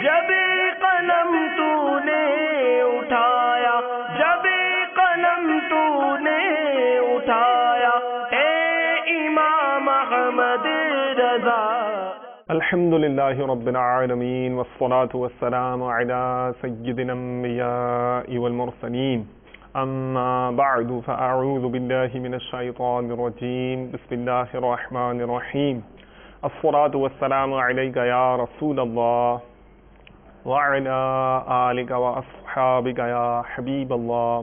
جب قلم تو نے اٹھایا، جب قلم تو نے اٹھایا، اے امام احمد رضا۔ الحمد للہ رب العالمین والصلاة والسلام علی سید الانبیاء والمرسلین، اما بعد فاعوذ باللہ من الشیطان الرجیم، بسم اللہ الرحمن الرحیم، الصلاة والسلام علیک یا رسول اللہ وعلی آلک واصحابک یا حبیب اللہ،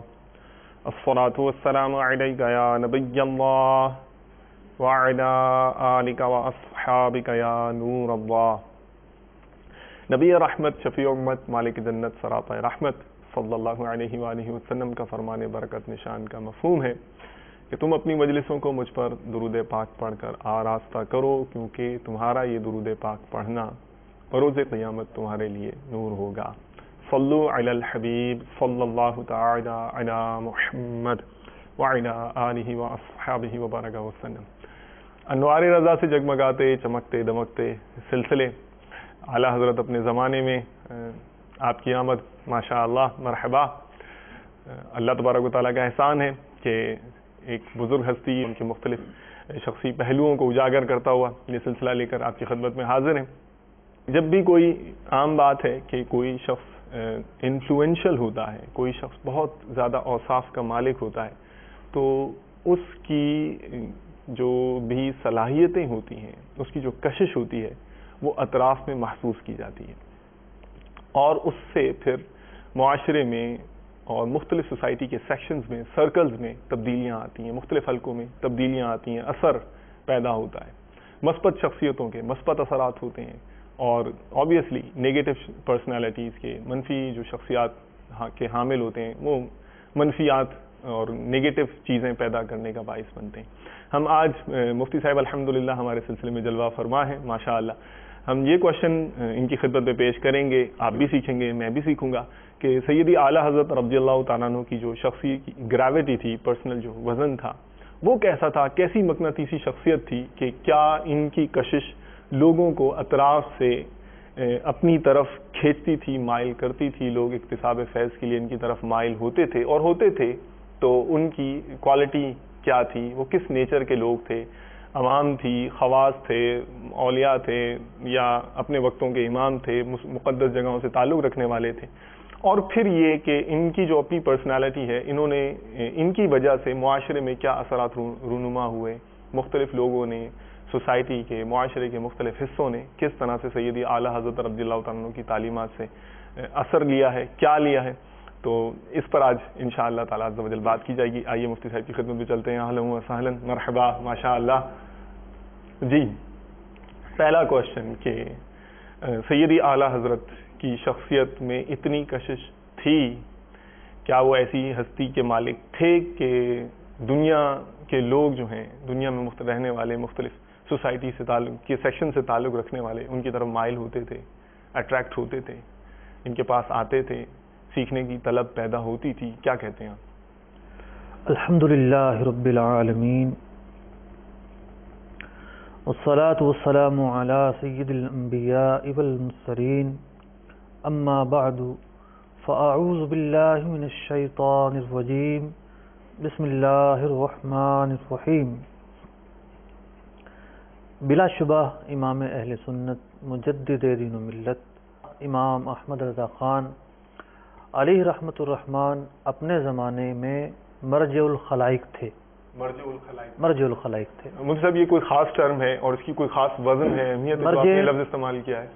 الصلاة والسلام علیک یا نبی اللہ وعلی آلک واصحابک یا نور اللہ۔ نبی رحمت، شفیع امت، مالک جنت، سراپا رحمت صلی اللہ علیہ وآلہ وسلم کا فرمان برکت نشان کا مفہوم ہے کہ تم اپنی مجلسوں کو مجھ پر درود پاک پڑھ کر آراستہ کرو، کیونکہ تمہارا یہ درود پاک پڑھنا بروز قیامت تمہارے لیے نور ہوگا۔ صلو علی الحبیب صلی اللہ تعالی علی محمد وعلی آلہ واصحابہ وبارک وسلم۔ انوار رضا سے جگمگاتے چمکتے دمکتے سلسلے اعلیٰ حضرت اپنے زمانے میں آپ کی آمد ماشاء اللہ مرحبا۔ اللہ تبارک و تعالیٰ کا احسان ہے کہ ایک بزرگ ہستی ان کے مختلف شخصی پہلوؤں کو اجاگر کرتا ہوا یہ سلسلہ لے کر آپ کی خدمت میں حاضر ہیں۔ جب بھی کوئی عام بات ہے کہ کوئی شخص انفلوئنشل ہوتا ہے، کوئی شخص بہت زیادہ اوصاف کا مالک ہوتا ہے، تو اس کی جو بھی صلاحیتیں ہوتی ہیں، اس کی جو کشش ہوتی ہے، وہ اطراف میں محسوس کی جاتی ہے، اور اس سے پھر معاشرے میں اور مختلف سوسائٹی کے سیکشنز میں، سرکلز میں تبدیلیاں آتی ہیں، مختلف حلقوں میں تبدیلیاں آتی ہیں، اثر پیدا ہوتا ہے، مثبت شخصیتوں کے مثبت اثرات ہوتے ہیں، اور آبویسلی نیگیٹو پرسنالٹیز کے، منفی جو شخصیات کے حامل ہوتے ہیں، وہ منفیات اور نیگیٹو چیزیں پیدا کرنے کا باعث بنتے ہیں۔ ہم آج مفتی صاحب الحمدللہ ہمارے سلسلے میں جلوہ فرما ہیں ماشاءاللہ۔ ہم یہ کوشچن ان کی خدمت میں پیش کریں گے، آپ بھی سیکھیں گے، میں بھی سیکھوں گا، کہ سیدی اعلیٰ حضرت رضی اللہ تعالیٰ عنہ کی جو شخصی گریوٹی تھی، پرسنل جو وزن تھا، وہ کیسا تھا، کیسی مقناطیسی شخصیت تھی کہ کیا ان کی کشش لوگوں کو اطراف سے اپنی طرف کھینچتی تھی، مائل کرتی تھی، لوگ اکتساب فیض کے لیے ان کی طرف مائل ہوتے تھے، اور ہوتے تھے تو ان کی کوالٹی کیا تھی، وہ کس نیچر کے لوگ تھے، عوام تھی، خواص تھے، اولیاء تھے، یا اپنے وقتوں کے امام تھے، مقدس جگہوں سے تعلق رکھنے والے تھے، اور پھر یہ کہ ان کی جو اپنی پرسنالٹی ہے، انہوں نے ان کی وجہ سے معاشرے میں کیا اثرات رونما ہوئے، مختلف لوگوں نے، سوسائٹی کے، معاشرے کے مختلف حصوں نے کس طرح سے سیدی اعلیٰ حضرت رضی اللہ تعالیٰ عنہ کی تعلیمات سے اثر لیا ہے، کیا لیا ہے، تو اس پر آج انشاءاللہ تعالیٰ عز و جل بات کی جائے گی۔ آئیے مفتی صاحب کی خدمت میں چلتے ہیں۔ اہلا و سہلا، مرحبا، ماشاءاللہ۔ جی، پہلا کوشچن کہ سیدی اعلیٰ حضرت کی شخصیت میں اتنی کشش تھی، کیا وہ ایسی ہستی کے مالک تھے کہ دنیا کے لوگ جو ہیں، دنیا میں رہنے والے مختلف سوسائٹی سے تعلق کے سیکشن سے تعلق رکھنے والے ان کی طرف مائل ہوتے تھے، اٹریکٹ ہوتے تھے، ان کے پاس آتے تھے، سیکھنے کی طلب پیدا ہوتی تھی؟ کیا کہتے ہیں آپ؟ الحمدللہ رب العالمین، والصلاة والسلام علی سید الانبیاء والمرسلین، اما بعد فاعوذ باللہ من الشیطان الرجیم، بسم اللہ الرحمن الرحیم۔ بلا شبہ امام اہل سنت، مجدد دین و ملت، امام احمد رضا خان علیہ رحمت الرحمن اپنے زمانے میں مرجع الخلائق تھے۔ مرجع الخلائق تھے۔ مجھے صاحب یہ کوئی خاص ٹرم ہے اور اس کی کوئی خاص وزن ہے، اہمیت ہے، آپ نے لفظ استعمال کیا ہے؟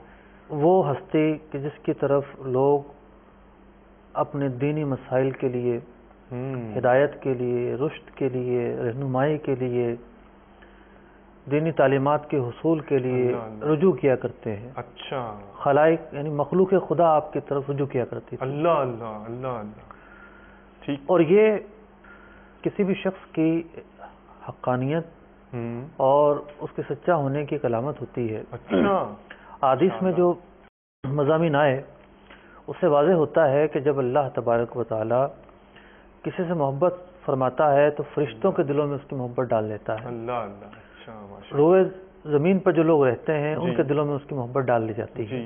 وہ ہستی کہ جس کی طرف لوگ اپنے دینی مسائل کے لیے، ہدایت کے لیے، رشد کے لیے، رہنمائی کے لیے، دینی تعلیمات کے حصول کے لیے رجوع کیا کرتے ہیں۔ اچھا، خلائق یعنی مخلوق خدا آپ کی طرف رجوع کیا کرتی تھی۔ اللہ اللہ اللہ اللہ، ٹھیک۔ اور یہ کسی بھی شخص کی حقانیت اور اس کے سچا ہونے کی علامت ہوتی ہے۔ اچھا، حدیث میں جو مضامین آئے اس سے واضح ہوتا ہے کہ جب اللہ تبارک و تعالی کسی سے محبت فرماتا ہے تو فرشتوں کے دلوں میں اس کی محبت ڈال لیتا ہے۔ اللہ اللہ، اچھا، روئے زمین پر جو لوگ رہتے ہیں ان کے دلوں میں اس کی محبت ڈال لی جاتی ہے۔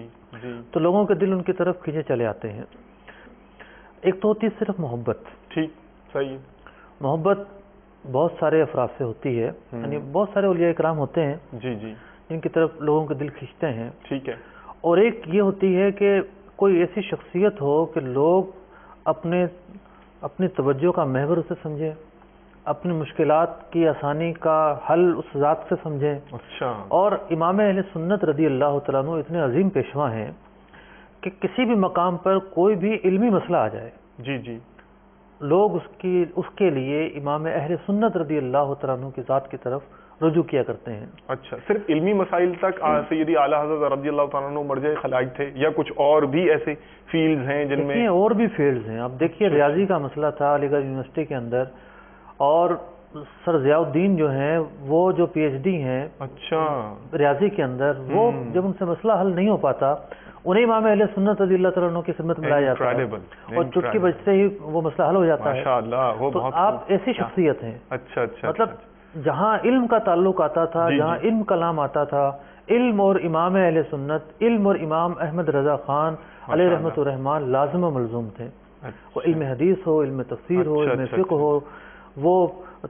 تو لوگوں کے دل ان کی طرف کھینچے چلے آتے ہیں. ایک تو ہوتی ہے صرف محبت. ٹھیک، صحیح. محبت بہت سارے افراد سے ہوتی ہے، یعنی بہت سارے اولیاء کرام ہوتے ہیں جی جی جن کی طرف لوگوں کے دل کھینچتے ہیں. ٹھیک ہے. اور ایک یہ ہوتی ہے کہ کوئی ایسی شخصیت ہو کہ لوگ اپنی توجہ کا محور اسے سمجھیں، اپنی مشکلات کی آسانی کا حل اس ذات سے سمجھیں. اچھا. اور امام اہل سنت رضی اللہ تعالیٰ عنہ اتنے عظیم پیشوا ہیں کہ کسی بھی مقام پر کوئی بھی علمی مسئلہ آ جائے، جی جی، لوگ اس کے لیے امام اہل سنت رضی اللہ تعالیٰ عنہ کی ذات کی طرف رجوع کیا کرتے ہیں. اچھا، صرف علمی مسائل تک سیدی اعلیٰ حضرت رضی اللہ تعالیٰ عنہ مرجع خلائق تھے یا کچھ اور بھی ایسے فیلڈز ہیں جن میں؟ اور بھی فیلڈز ہیں. اب دیکھیے ریاضی کا مسئلہ تھا علی گڑھ یونیورسٹی کے اندر، اور سر ضیاء الدین جو ہیں وہ جو پی ایچ ڈی ہیں اچھا ریاضی کے اندر، وہ جب ان سے مسئلہ حل نہیں ہو پاتا انہیں امام اہل سنت رضی اللہ تعالیٰ عنہ کی خدمت میں لایا جاتا ہے اور چٹکی بجتے ہی وہ مسئلہ حل ہو جاتا ہے. تو آپ ایسی شخصیت ہیں. اچھا اچھا. مطلب جہاں علم کا تعلق آتا تھا، جہاں علم کا نام آتا تھا، علم اور امام اہل سنت، علم اور امام احمد رضا خان علیہ رحمۃ الرحمان لازم و ملزوم تھے. وہ علم حدیث ہو، علم تفسیر ہو، علم فقہ ہو، وہ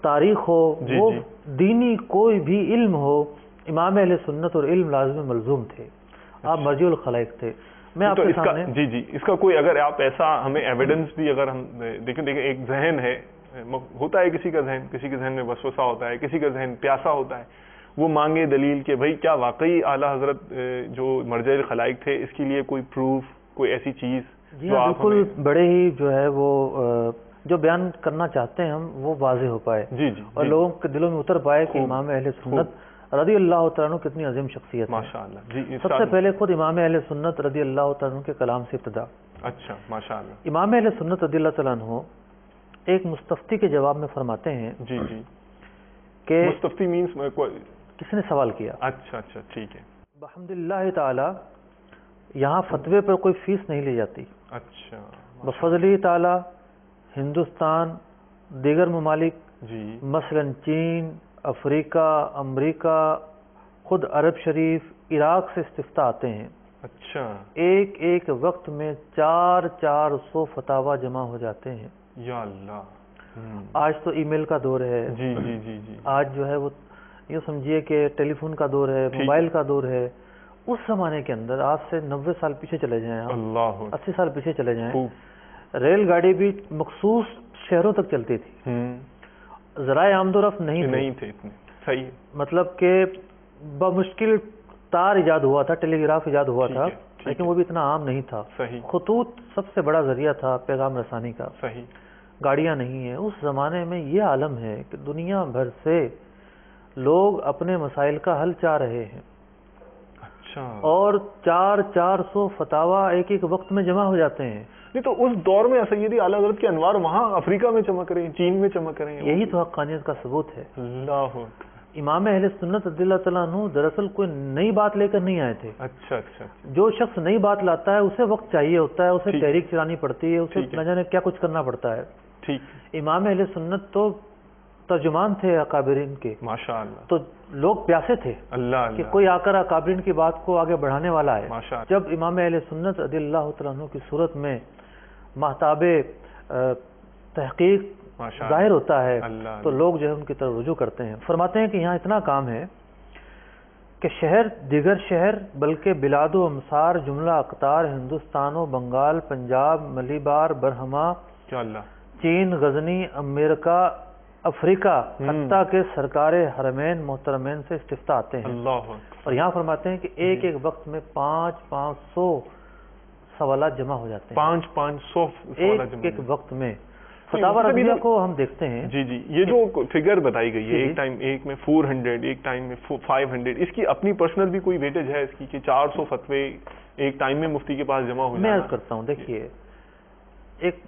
تاریخ ہو، وہ دینی کوئی بھی علم ہو، امام اہل سنت اور علم لازم و ملزوم تھے. آپ مرجع الخلائق تھے. میں آپ کے سامنے جی جی اس کا کوئی اگر آپ ایسا ہمیں ایویڈنس بھی اگر ہم دیکھیں ایک ذہن ہے، ہوتا ہے کسی کا ذہن، کسی کے ذہن میں وسوسہ ہوتا ہے، کسی کا ذہن پیاسا ہوتا ہے، وہ مانگے دلیل کہ بھائی کیا واقعی اعلیٰ حضرت جو مرجع الخلائق تھے، اس کے لیے کوئی پروف، کوئی ایسی چیز؟ جی بالکل، بڑے ہی جو ہے وہ جو بیان کرنا چاہتے ہیں ہم وہ واضح ہو پائے جی جی اور لوگوں کے دلوں میں اتر پائے کہ امام اہل سنت رضی اللہ تعالیٰ عنہ کتنی عظیم شخصیت ہے. ماشاءاللہ. جی سب سے پہلے خود امام اہل سنت رضی اللہ تعالیٰ عنہ کے کلام سے ابتدا. اچھا ماشاءاللہ. امام اہل سنت رضی اللہ تعالیٰ عنہ ایک مستفتی کے جواب میں فرماتے ہیں جی جی کہ مستفتی مینس کسی نے سوال کیا. اچھا اچھا ٹھیک ہے. بحمد اللہ تعالی یہاں فتوے پر کوئی فیس نہیں لی جاتی. اچھا. بفضل تعالی ہندوستان، دیگر ممالک جی مثلا چین، افریقہ، امریکہ، خود عرب شریف، عراق سے استفتاء آتے ہیں. اچھا. ایک وقت میں 400 فتاوی جمع ہو جاتے ہیں. یا اللہ. آج تو ای میل کا دور ہے. جی جی جی جی. آج جو ہے وہ یہ سمجھیے کہ ٹیلی فون کا دور ہے، موبائل کا دور ہے. اس زمانے کے اندر آج سے 90 سال پیچھے چلے جائیں، 80 سال پیچھے چلے جائیں، ریل گاڑی بھی مخصوص شہروں تک چلتی تھی. ذرائع آمد و رفت نہیں تھے اتنے. صحیح. مطلب کہ بمشکل تار ایجاد ہوا تھا، ٹیلی گراف ایجاد ہوا تھا، لیکن وہ بھی اتنا عام نہیں تھا. صحیح. خطوط سب سے بڑا ذریعہ تھا پیغام رسانی کا. صحیح. گاڑیاں نہیں ہیں. اس زمانے میں یہ عالم ہے کہ دنیا بھر سے لوگ اپنے مسائل کا حل چاہ رہے ہیں. اچھا. اور 400 فتاوی ایک وقت میں جمع ہو جاتے ہیں. نہیں تو اس دور میں سیدی اعلیٰ حضرت کے انوار وہاں افریقہ میں چمک رہے ہیں، چین میں چمک رہے ہیں. یہی تو حقانیت کا ثبوت ہے. اللہ. امام اہل سنت رضی اللہ تعالیٰ عنہ دراصل کوئی نئی بات لے کر نہیں آئے تھے. اچھا اچھا. جو شخص نئی بات لاتا ہے اسے وقت چاہیے ہوتا ہے، اسے تحریک چلانی پڑتی ہے، اسے نہ جانے کیا کچھ کرنا پڑتا ہے. ٹھیک. امام اہل سنت تو ترجمان تھے اکابرین کے. ماشاءاللہ. تو لوگ پیاسے تھے اللہ کہ کوئی آ کر اکابرین کی بات کو آگے بڑھانے والا ہے. ماشاءاللہ. جب امام اہل سنت رضی اللہ تعالیٰ عنہ کی صورت میں مہتاب تحقیق ظاہر ہوتا ہے تو لوگ جو ہے ان کی طرف رجوع کرتے ہیں. فرماتے ہیں کہ یہاں اتنا کام ہے کہ شہر دیگر شہر بلکہ بلاد و امصار جملہ اقطار ہندوستان و بنگال، پنجاب، ملیبار، برہما، چین، غزنی، امریکہ، افریقہ، حتیٰ کہ سرکار حرمین محترمین سے استفتاء آتے ہیں. اور یہاں فرماتے ہیں کہ ایک وقت میں 500 سوالات جمع ہو جاتے ہیں. 500 ایک وقت میں. فتاوی رضویہ کو ہم دیکھتے ہیں. جی جی یہ جو فگر بتائی گئی ہے، ایک میں 400، ایک ٹائم میں 500، اس کی اپنی پرسنل بھی کوئی ویٹیج ہے اس کی کہ 400 فتوے ایک ٹائم میں مفتی کے پاس جمع ہو جانا؟ میں عرض کرتا ہوں، دیکھیے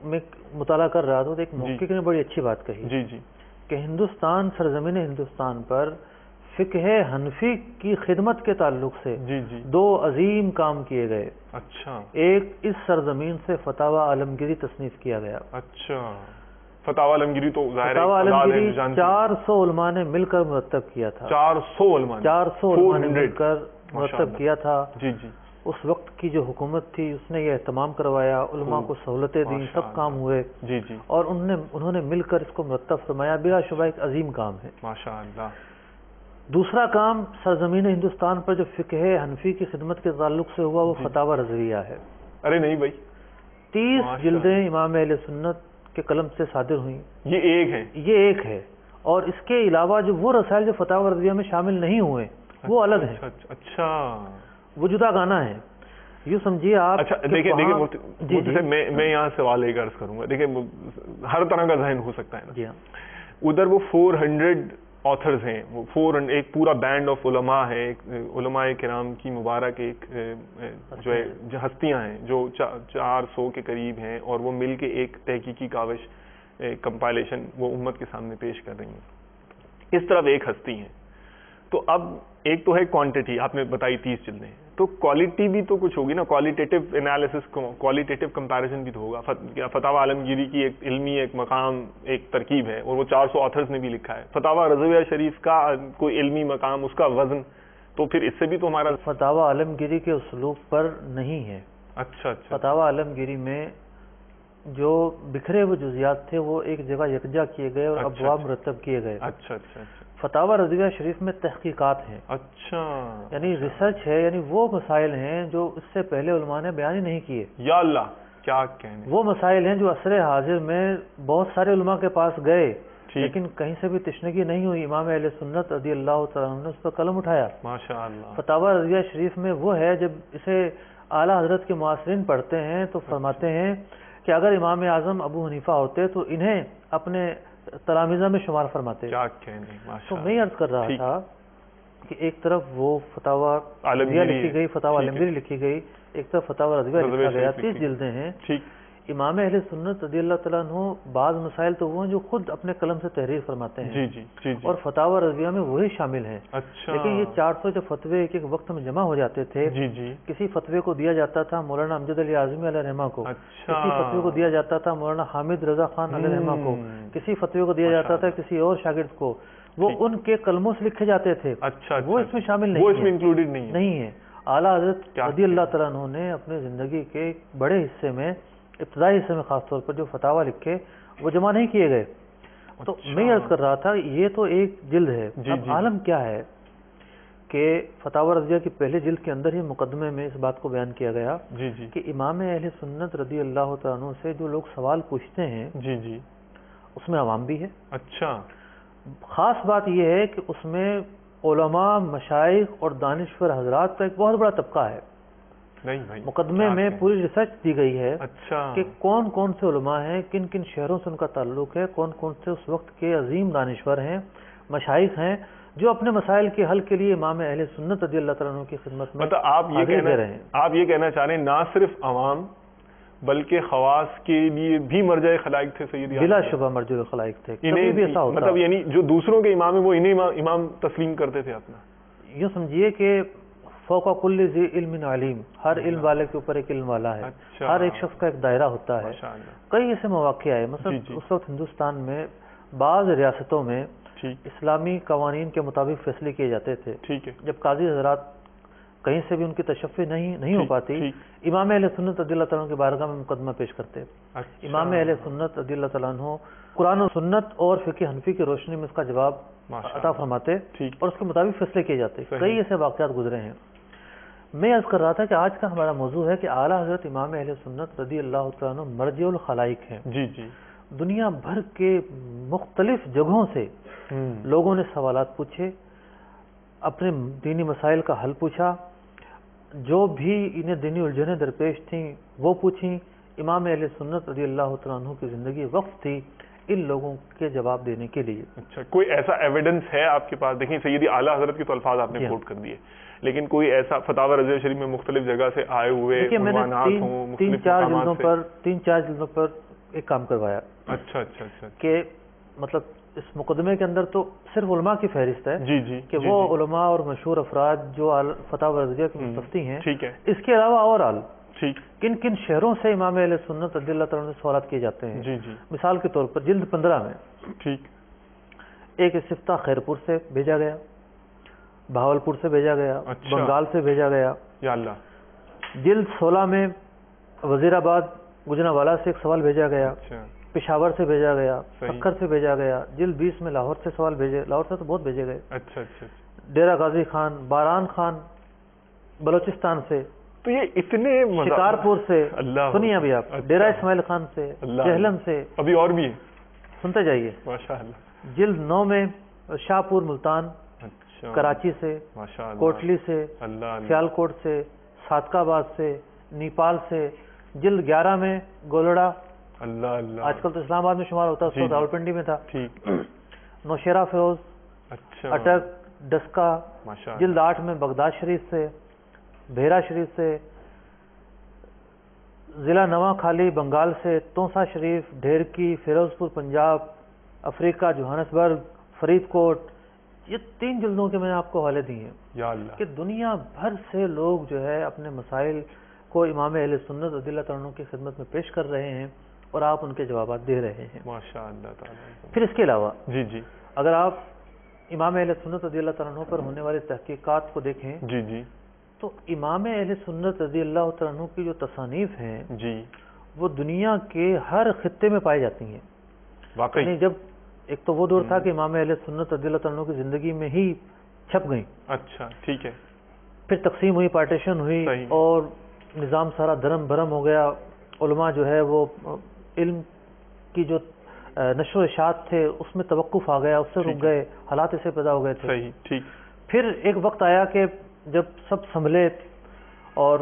میں مطالعہ کر رہا تھا تو ایک محقق نے بڑی اچھی بات کہی. جی جی. کہ ہندوستان، سرزمین ہندوستان پر فقہ حنفی کی خدمت کے تعلق سے جی جی 2 عظیم کام کیے گئے. اچھا. ایک اس سرزمین سے فتاوی عالمگیری تصنیف کیا گیا. اچھا. فتاوی عالمگیری تو ظاہر ہے فتاوی عالمگیری 400 علماء نے مل کر مرتب کیا تھا. 400 علماء 400 علماء نے مل کر مرتب کیا تھا. جی جی. اس وقت کی جو حکومت تھی اس نے یہ اہتمام کروایا، علماء کو سہولتیں دیں، سب کام ہوئے جی جی، اور انہوں نے مل کر اس کو مرتب فرمایا. بلا شبہ ایک عظیم کام ہے. ماشاء اللہ. دوسرا کام سرزمین ہندوستان پر جو فقہ حنفی کی خدمت کے تعلق سے ہوا وہ فتاوی رضویہ ہے. ارے نہیں بھائی، 30 جلدیں امام اہل سنت کے قلم سے صادر ہوئیں. یہ ایک ہے اور اس کے علاوہ جو وہ رسائل جو فتاوی رضویہ میں شامل نہیں ہوئے وہ الگ ہیں. اچھا، وہ جدا گانا ہے. یوں سمجھیے آپ. اچھا دیکھیں میں یہاں سوال ایک عرض کروں گا. دیکھیں ہر طرح کا ذہن ہو سکتا ہے نا. جی ہاں. ادھر وہ 400 آتھرز ہیں، وہ ایک پورا بینڈ آف علماء ہے، علماء کرام کی مبارک ایک جو ہے ہستیاں ہیں جو 400 کے قریب ہیں، اور وہ مل کے ایک تحقیقی کاوش کمپائلیشن وہ امت کے سامنے پیش کر رہی ہیں. اس طرف ایک ہستی ہیں. تو اب ایک تو ہے کوانٹٹی، آپ نے بتائی 30 جلدیں، تو کوالٹی بھی تو کچھ ہوگی نا. کوالٹیٹیو انالیسس، کوالٹیٹیو کمپیریزن بھی تو ہوگا. فتاوی عالمگیری کی ایک علمی ایک مقام، ایک ترکیب ہے، اور وہ 400 آتھرز نے بھی لکھا ہے. فتاوی رضویہ شریف کا کوئی علمی مقام، اس کا وزن، تو پھر اس سے بھی تو ہمارا فتاوی عالمگیری کے اسلوب پر نہیں ہے. اچھا. فتاوی عالمگیری میں جو بکھرے ہوئے جزیات تھے وہ ایک جگہ یکجا کیے گئے اور ابواب مرتب کیے گئے. اچھا. فتاوی رضویہ شریف میں تحقیقات ہیں. اچھا. یعنی ریسرچ ہے، یعنی وہ مسائل ہیں جو اس سے پہلے علماء نے بیان ہی نہیں کیے. یا اللہ، کیا کہنے. وہ مسائل ہیں جو عصر حاضر میں بہت سارے علماء کے پاس گئے لیکن کہیں سے بھی تشنگی نہیں ہوئی. امام اہل سنت رضی اللہ تعالیٰ عنہ نے اس پر قلم اٹھایا. ماشاء اللہ. فتاوی رضویہ شریف میں وہ ہے جب اسے اعلیٰ حضرت کے معاصرین پڑھتے ہیں تو فرماتے ہیں کہ اگر امام اعظم ابو حنیفہ ہوتے تو انہیں اپنے تلامذہ میں شمار فرماتے. کیا کہنے. تو میں عرض کر رہا تھا کہ ایک طرف وہ فتاوی رضویہ لکھی گئی، فتاوی عالمگیری لکھی گئی، ایک طرف فتاوی رضویہ لکھا گیا، 30 جلدیں ہیں. امام اہل سنت رضی اللہ تعالیٰ عنہ بعض مسائل تو وہ ہیں جو خود اپنے قلم سے تحریر فرماتے ہیں. جی. اور فتاوی رضویہ میں وہی شامل ہیں. اچھا. لیکن یہ 400 جو فتوے ایک وقت میں جمع ہو جاتے تھے. جی. کسی فتوے کو دیا جاتا تھا مولانا امجد علی اعظمی علیہ رحمہ کو. کسی فتوے کو دیا جاتا تھا مولانا حامد رضا خان علیہ رحمہ کو. کسی فتوے کو دیا جاتا تھا کسی اور شاگرد کو. وہ ان کے قلموں سے لکھے جاتے تھے. اچھا. وہ اس میں شامل نہیں، وہ اس میں انکلوڈڈ نہیں ہے. اعلیٰ حضرت رضی اللہ تعالیٰ عنہ نے اپنے زندگی کے بڑے حصے میں، ابتدائی حصے میں خاص طور پر جو فتاوی لکھے وہ جمع نہیں کیے گئے. تو میں عرض کر رہا تھا یہ تو ایک جلد ہے. اب عالم کیا ہے کہ فتاوی رضویہ کی پہلے جلد کے اندر ہی مقدمے میں اس بات کو بیان کیا گیا کہ امام اہل سنت رضی اللہ تعالیٰ عنہ سے جو لوگ سوال پوچھتے ہیں اس میں عوام بھی ہے. اچھا. خاص بات یہ ہے کہ اس میں علماء، مشائخ اور دانشور حضرات کا ایک بہت بڑا طبقہ ہے. مقدمے میں پوری ریسرچ دی گئی ہے کہ کون کون سے علماء ہیں، کن کن شہروں سے ان کا تعلق ہے، کون کون سے اس وقت کے عظیم دانشور ہیں، مشائخ ہیں جو اپنے مسائل کے حل کے لیے امام اہل سنت رضی اللہ تعالیٰ عنہ کی خدمت میں حاضر دے رہے ہیں. آپ یہ کہنا چاہ رہے ہیں نہ صرف عوام بلکہ خواص کے لیے بھی مرجع خلائق تھے سیدی؟ بلا شبہ مرجع خلائق تھے. کبھی بھی ایسا ہوتا، مطلب یعنی جو دوسروں کے امام ہیں وہ انہیں امام تسلیم کرتے تھے اپنا. یوں سمجھیے کہ فوق کل ذی علم علیم، ہر علم والے کے اوپر ایک علم والا ہے. ہر ایک شخص کا ایک دائرہ ہوتا ہے. کئی ایسے مواقع آئے، مثلا اس وقت ہندوستان میں بعض ریاستوں میں اسلامی قوانین کے مطابق فیصلے کیے جاتے تھے. جب قاضی حضرات کہیں سے بھی ان کی تشفی نہیں ہو پاتی، امام اہل سنت رضی اللہ تعالیٰ عنہ کی بارگاہ میں مقدمہ پیش کرتے. امام اہل سنت رضی اللہ تعالیٰ عنہ قرآن و سنت اور فقہ حنفی کی روشنی میں اس کا جواب عطا فرماتے اور اس کے مطابق فیصلے کیے جاتے. کئی ایسے واقعات گزرے ہیں. میں عرض کر رہا تھا کہ آج کا ہمارا موضوع ہے کہ اعلیٰ حضرت امام اہل سنت رضی اللہ تعالیٰ عنہ مرجع الخلائق ہیں. دنیا بھر کے مختلف جگہوں سے لوگوں نے سوالات پوچھے، اپنے دینی مسائل کا حل پوچھا، جو بھی انہیں دینی الجھنیں درپیش تھیں وہ پوچھیں. امام اہل سنت رضی اللہ تعالیٰ عنہ کی زندگی وقف تھی ان لوگوں کے جواب دینے کے لیے. اچھا، کوئی ایسا ایویڈنس ہے آپ کے پاس؟ دیکھیں سیدی اعلیٰ حضرت کے تو الفاظ آپ نے کوٹ کر دیے، لیکن کوئی ایسا فتاوی رضویہ شریف میں مختلف جگہ سے آئے ہوئے عنوانات ہوں، تین چار جلدوں پر ایک کام کروایا. اچھا کہ مطلب اس مقدمے کے اندر تو صرف علماء کی فہرست ہے کہ وہ علماء اور مشہور افراد جو فتاوی رضویہ کے مستفتی ہیں. اس کے علاوہ اور کن کن شہروں سے امام اہل سنت رضی اللہ تعالیٰ عنہ سے سوالات کیے جاتے ہیں. مثال کے طور پر جلد 15 میں ایک استفتاء خیرپور سے بھیجا گیا، بہاولپور سے بھیجا گیا، بنگال سے بھیجا گیا. یا اللہ. جلد 16 میں وزیر آباد گجرانوالہ سے ایک سوال بھیجا گیا، پشاور سے بھیجا گیا، سکھر سے بھیجا گیا، جلد 20 میں لاہور سے سوال بھیجے، لاہور سے تو بہت بھیجے گئے، ڈیرہ غازی خان، باران خان بلوچستان سے، تو یہ اتنے شکارپور سے، سنیے ابھی آپ، ڈیرہ اسماعیل خان سے، جہلم سے، ابھی اور بھی سنتے جائیے، ماشاءاللہ، جلد 9 میں شاہپور ملتان، کراچی سے، کوٹلی سے، سیالکوٹ سے، صادق آباد سے، نیپال سے، جلد 11 میں گولڑا، آج کل تو اسلام آباد میں شمار ہوتا ہے، اس کو راولپنڈی میں تھا، نوشیرہ فیروز، اٹک، ڈسکا، جلد 8 میں بغداد شریف سے، بحیرہ شریف سے، ضلع نواں خالی بنگال سے، تونسا شریف، ڈھیرکی، فیروز پور پنجاب، افریقہ جوہانسبرگ، فرید کوٹ، یہ 3 جلدوں کے میں نے آپ کو حوالے دیے ہیں یا اللہ کہ دنیا بھر سے لوگ جو ہے اپنے مسائل کو امام اہل سنت رضی اللہ تعالیٰ عنہ کی خدمت میں پیش کر رہے ہیں اور آپ ان کے جوابات دے رہے ہیں ماشاء اللہ تعالیٰ۔ پھر اس کے علاوہ جی اگر آپ امام اہل سنت رضی اللہ تعالیٰ عنہ پر ہونے والی تحقیقات کو دیکھیں جی تو امام اہل سنت رضی اللہ تعالیٰ عنہ کی جو تصانیف ہیں جی وہ دنیا کے ہر خطے میں پائی جاتی ہیں، واقعی، یعنی جب ایک تو وہ دور تھا کہ امام اہل سنت رضی اللہ تعالیٰ عنہ کی زندگی میں ہی چھپ گئیں، اچھا ٹھیک ہے، پھر تقسیم ہوئی، پارٹیشن ہوئی اور نظام سارا درم بھرم ہو گیا، علماء جو ہے وہ علم کی جو نشر و اشاعت تھے اس میں توقف آ گیا، اس سے رک گئے، حالات اسے پیدا ہو گئے تھے، صحیح ٹھیک، پھر ایک وقت آیا کہ جب سب سنبھلے اور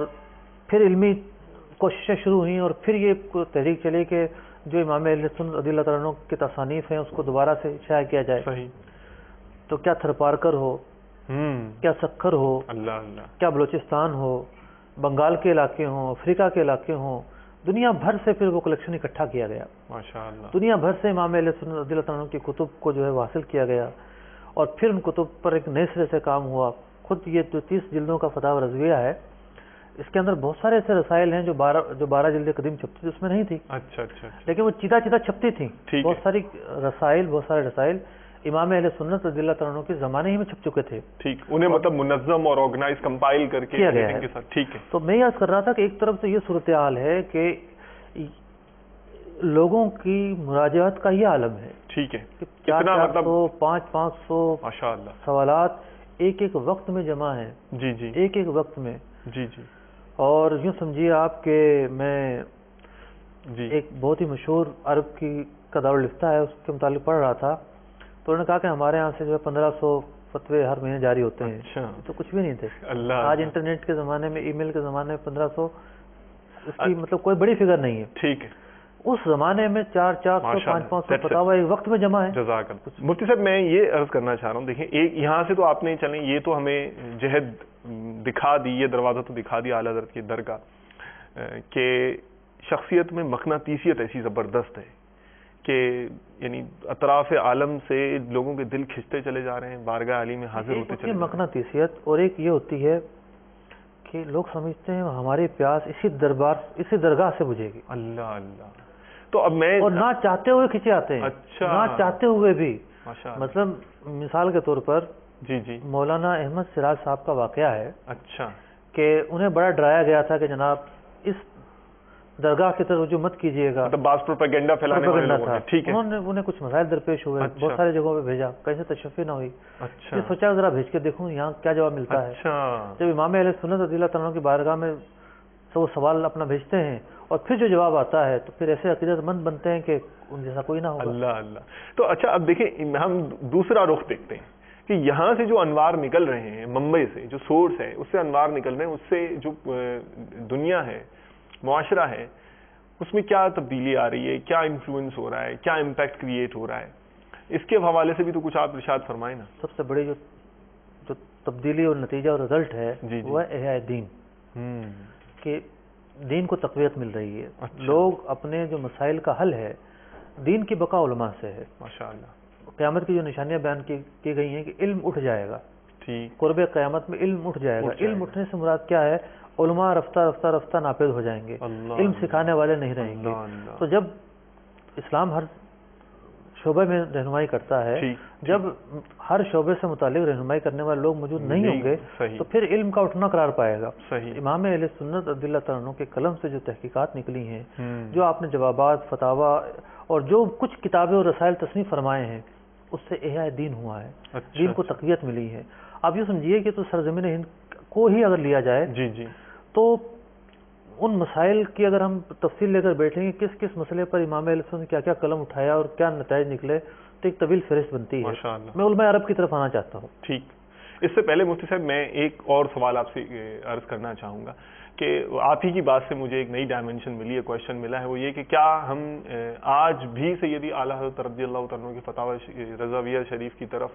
پھر علمی کوششیں شروع ہوئیں اور پھر یہ تحریک چلی کہ جو امام اہل سنت رضی اللہ تعالیٰ عنہ کی تصانیف ہیں اس کو دوبارہ سے شائع کیا جائے، صحیح، تو کیا تھرپارکر ہو، کیا سکھر ہو، اللہ اللہ، کیا بلوچستان ہو، بنگال کے علاقے ہوں، افریقہ کے علاقے ہوں، دنیا بھر سے پھر وہ کلیکشن اکٹھا کیا گیا، ماشاءاللہ، دنیا بھر سے امام اہل سنت رضی اللہ تعالیٰ عنہ کی کتب کو جو ہے حاصل کیا گیا اور پھر ان کتب پر ایک نئے سرے سے کام ہوا۔ خود یہ جو 30 جلدوں کا فتاوی رضویہ ہے اس کے اندر بہت سارے ایسے رسائل ہیں جو 12 جلدیں قدیم چھپتی تھی اس میں نہیں تھی، اچھا لیکن وہ چیدہ چھپتی تھیں، بہت ساری بہت سارے رسائل امام اہل سنت رضی اللہ تعالیٰ عنہ کے زمانے ہی میں چھپ چکے تھے، ٹھیک، انہیں مطلب منظم اور آرگنائز کمپائل کر کے کیا گیا ہے، ٹھیک ہے۔ تو میں یہ عرض کر رہا تھا کہ ایک طرف تو یہ صورتحال ہے کہ لوگوں کی مراجعت کا یہ عالم ہے، ٹھیک ہے، کہ 400 500 ماشاءاللہ سوالات ایک وقت میں جمع ہیں، جی ایک وقت میں، جی اور یوں سمجھیے آپ کہ میں ایک بہت ہی مشہور عرب کی کا دارالفتہ ہے اس کے متعلق پڑھ رہا تھا، تو انہوں نے کہا کہ ہمارے ہاں سے جو ہے 1500 فتوے ہر مہینے جاری ہوتے ہیں، تو کچھ بھی نہیں تھے، آج انٹرنیٹ کے زمانے میں، ای میل کے زمانے میں 1500 اس کی مطلب کوئی بڑی فگر نہیں ہے، ٹھیک ہے، اس زمانے میں 400 500 فتاوی ایک وقت میں جمع ہے۔ جزاک اللہ۔ مفتی صاحب میں یہ عرض کرنا چاہ رہا ہوں، دیکھیں ایک یہاں سے تو آپ نے چلیں یہ تو ہمیں جہد دکھا دی، یہ دروازہ تو دکھا دیا اعلیٰ حضرت کی در کا کہ شخصیت میں مقناطیسیت ایسی زبردست ہے کہ یعنی اطراف عالم سے لوگوں کے دل کھنچتے چلے جا رہے ہیں، بارگاہ علی میں حاضر ہوتے چلے جا رہے ہیں، مقناطیسیت، اور ایک یہ ہوتی ہے کہ لوگ سمجھتے ہیں ہماری پیاس اسی درگاہ سے بجھے گی، اللہ اللہ، تو اب میں اور نہ چاہتے ہوئے کھنچے آتے ہیں، اچھا، نہ چاہتے ہوئے بھی، ماشاءاللہ، مطلب مثال کے طور پر جی مولانا احمد سراج صاحب کا واقعہ ہے، اچھا، کہ انہیں بڑا ڈرایا گیا تھا کہ جناب اس درگاہ کی طرف رجوع مت کیجیے گا، مطلب بعض پروپیگنڈا پھیلانے والے لوگ ہیں، ٹھیک ہے، انہیں کچھ مسائل درپیش ہوئے، بہت ساری جگہوں پہ بھیجا، کیسے تشفی نہ ہوئی، اچھا، یہ سوچا ذرا بھیج کے دیکھوں یہاں کیا جواب ملتا ہے، جب امام اہل سنت رضی اللہ تعالیٰ کی بارگاہ میں وہ سوال اپنا بھیجتے ہیں اور پھر جو جواب آتا ہے تو پھر ایسے عقیدت مند بنتے ہیں کہ ان جیسا کوئی نہ ہوگا۔ اللہ اللہ، تو اچھا اب دیکھیں ہم دوسرا رخ دیکھتے ہیں کہ یہاں سے جو انوار نکل رہے ہیں، منبع سے جو سورس ہے اس سے انوار نکل رہے ہیں، اس سے جو دنیا ہے، معاشرہ ہے، اس میں کیا تبدیلی آ رہی ہے، کیا انفلوئنس ہو رہا ہے، کیا امپیکٹ کریٹ ہو رہا ہے، اس کے حوالے سے بھی تو کچھ آپ ارشاد فرمائیں نا۔ سب سے بڑی جو تبدیلی اور نتیجہ اور رزلٹ ہے وہ ہے احیاء دین، کہ دین کو تقویت مل رہی ہے، لوگ اپنے جو مسائل کا حل ہے، دین کی بقا علماء سے ہے، ماشاءاللہ، قیامت کی جو نشانیاں بیان کی گئی ہیں کہ علم اٹھ جائے گا، قرب قیامت میں علم اٹھ جائے گا، علم اٹھنے سے مراد کیا ہے، علماء رفتہ رفتہ رفتہ ناپید ہو جائیں گے، علم سکھانے والے نہیں رہیں گے، تو جب اسلام ہر شعبے میں رہنمائی کرتا ہے، جب ہر شعبے سے متعلق رہنمائی کرنے والے لوگ موجود نہیں ہوں گے تو پھر علم کا اٹھنا قرار پائے گا۔ امام اہل سنت رضی اللہ تعالیٰ عنہ کے قلم سے جو تحقیقات نکلی ہیں، جو آپ نے جوابات، فتاویٰ اور جو کچھ کتابیں اور رسائل تصنیف فرمائے ہیں، اس سے احیاء دین ہوا ہے، دین کو تقویت ملی ہے۔ آپ یہ سمجھیے کہ تو سرزمین ہند کو ہی اگر لیا جائے تو ان مسائل کی اگر ہم تفصیل لے کر بیٹھیں گے، کس کس مسئلے پر امام اہل سنت نے کیا کیا قلم اٹھایا اور کیا نتائج نکلے، تو ایک طویل فہرست بنتی ہے۔ میں علماء عرب کی طرف آنا چاہتا ہوں۔ ٹھیک، اس سے پہلے مفتی صاحب میں ایک اور سوال آپ سے عرض کرنا چاہوں گا کہ آپ ہی کی بات سے مجھے ایک نئی ڈائمنشن ملی ہے، کویشچن ملا ہے، وہ یہ کہ کیا ہم آج بھی سیدی اعلیٰ حضرت رضی اللہ تعالیٰ عنہ کے فتاوی رضویہ شریف کی طرف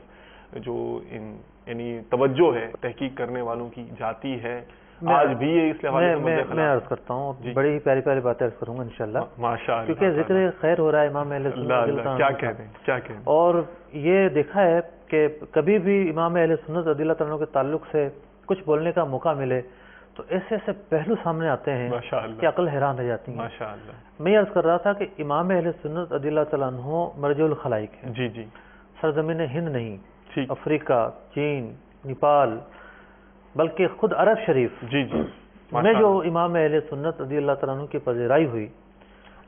جو یعنی توجہ ہے تحقیق کرنے والوں کی جاتی ہے، آج بھی یہ اس لحاظ سے میں عرض کرتا ہوں، بڑی ہی پیاری پیاری باتیں عرض کروں گا انشاءاللہ، ماشاءاللہ، کیونکہ ذکر خیر ہو رہا ہے امام اہل سنت، کیا کہتے ہیں اور یہ دیکھا ہے کہ کبھی بھی امام اہل سنت رضی اللہ تعالیٰ عنہ کے تعلق سے کچھ بولنے کا موقع ملے تو ایسے ایسے پہلو سامنے آتے ہیں کہ عقل حیران رہ جاتی ہے۔ میں یہ عرض کر رہا تھا کہ امام اہل سنت رضی اللہ تعالیٰ عنہ مرجع الخلائق ہے، سرزمین ہند نہیں، افریقہ، چین، نیپال، بلکہ خود عرب شریف میں جو امام اہل سنت رضی اللہ تعالیٰ عنہ کی پذیرائی ہوئی،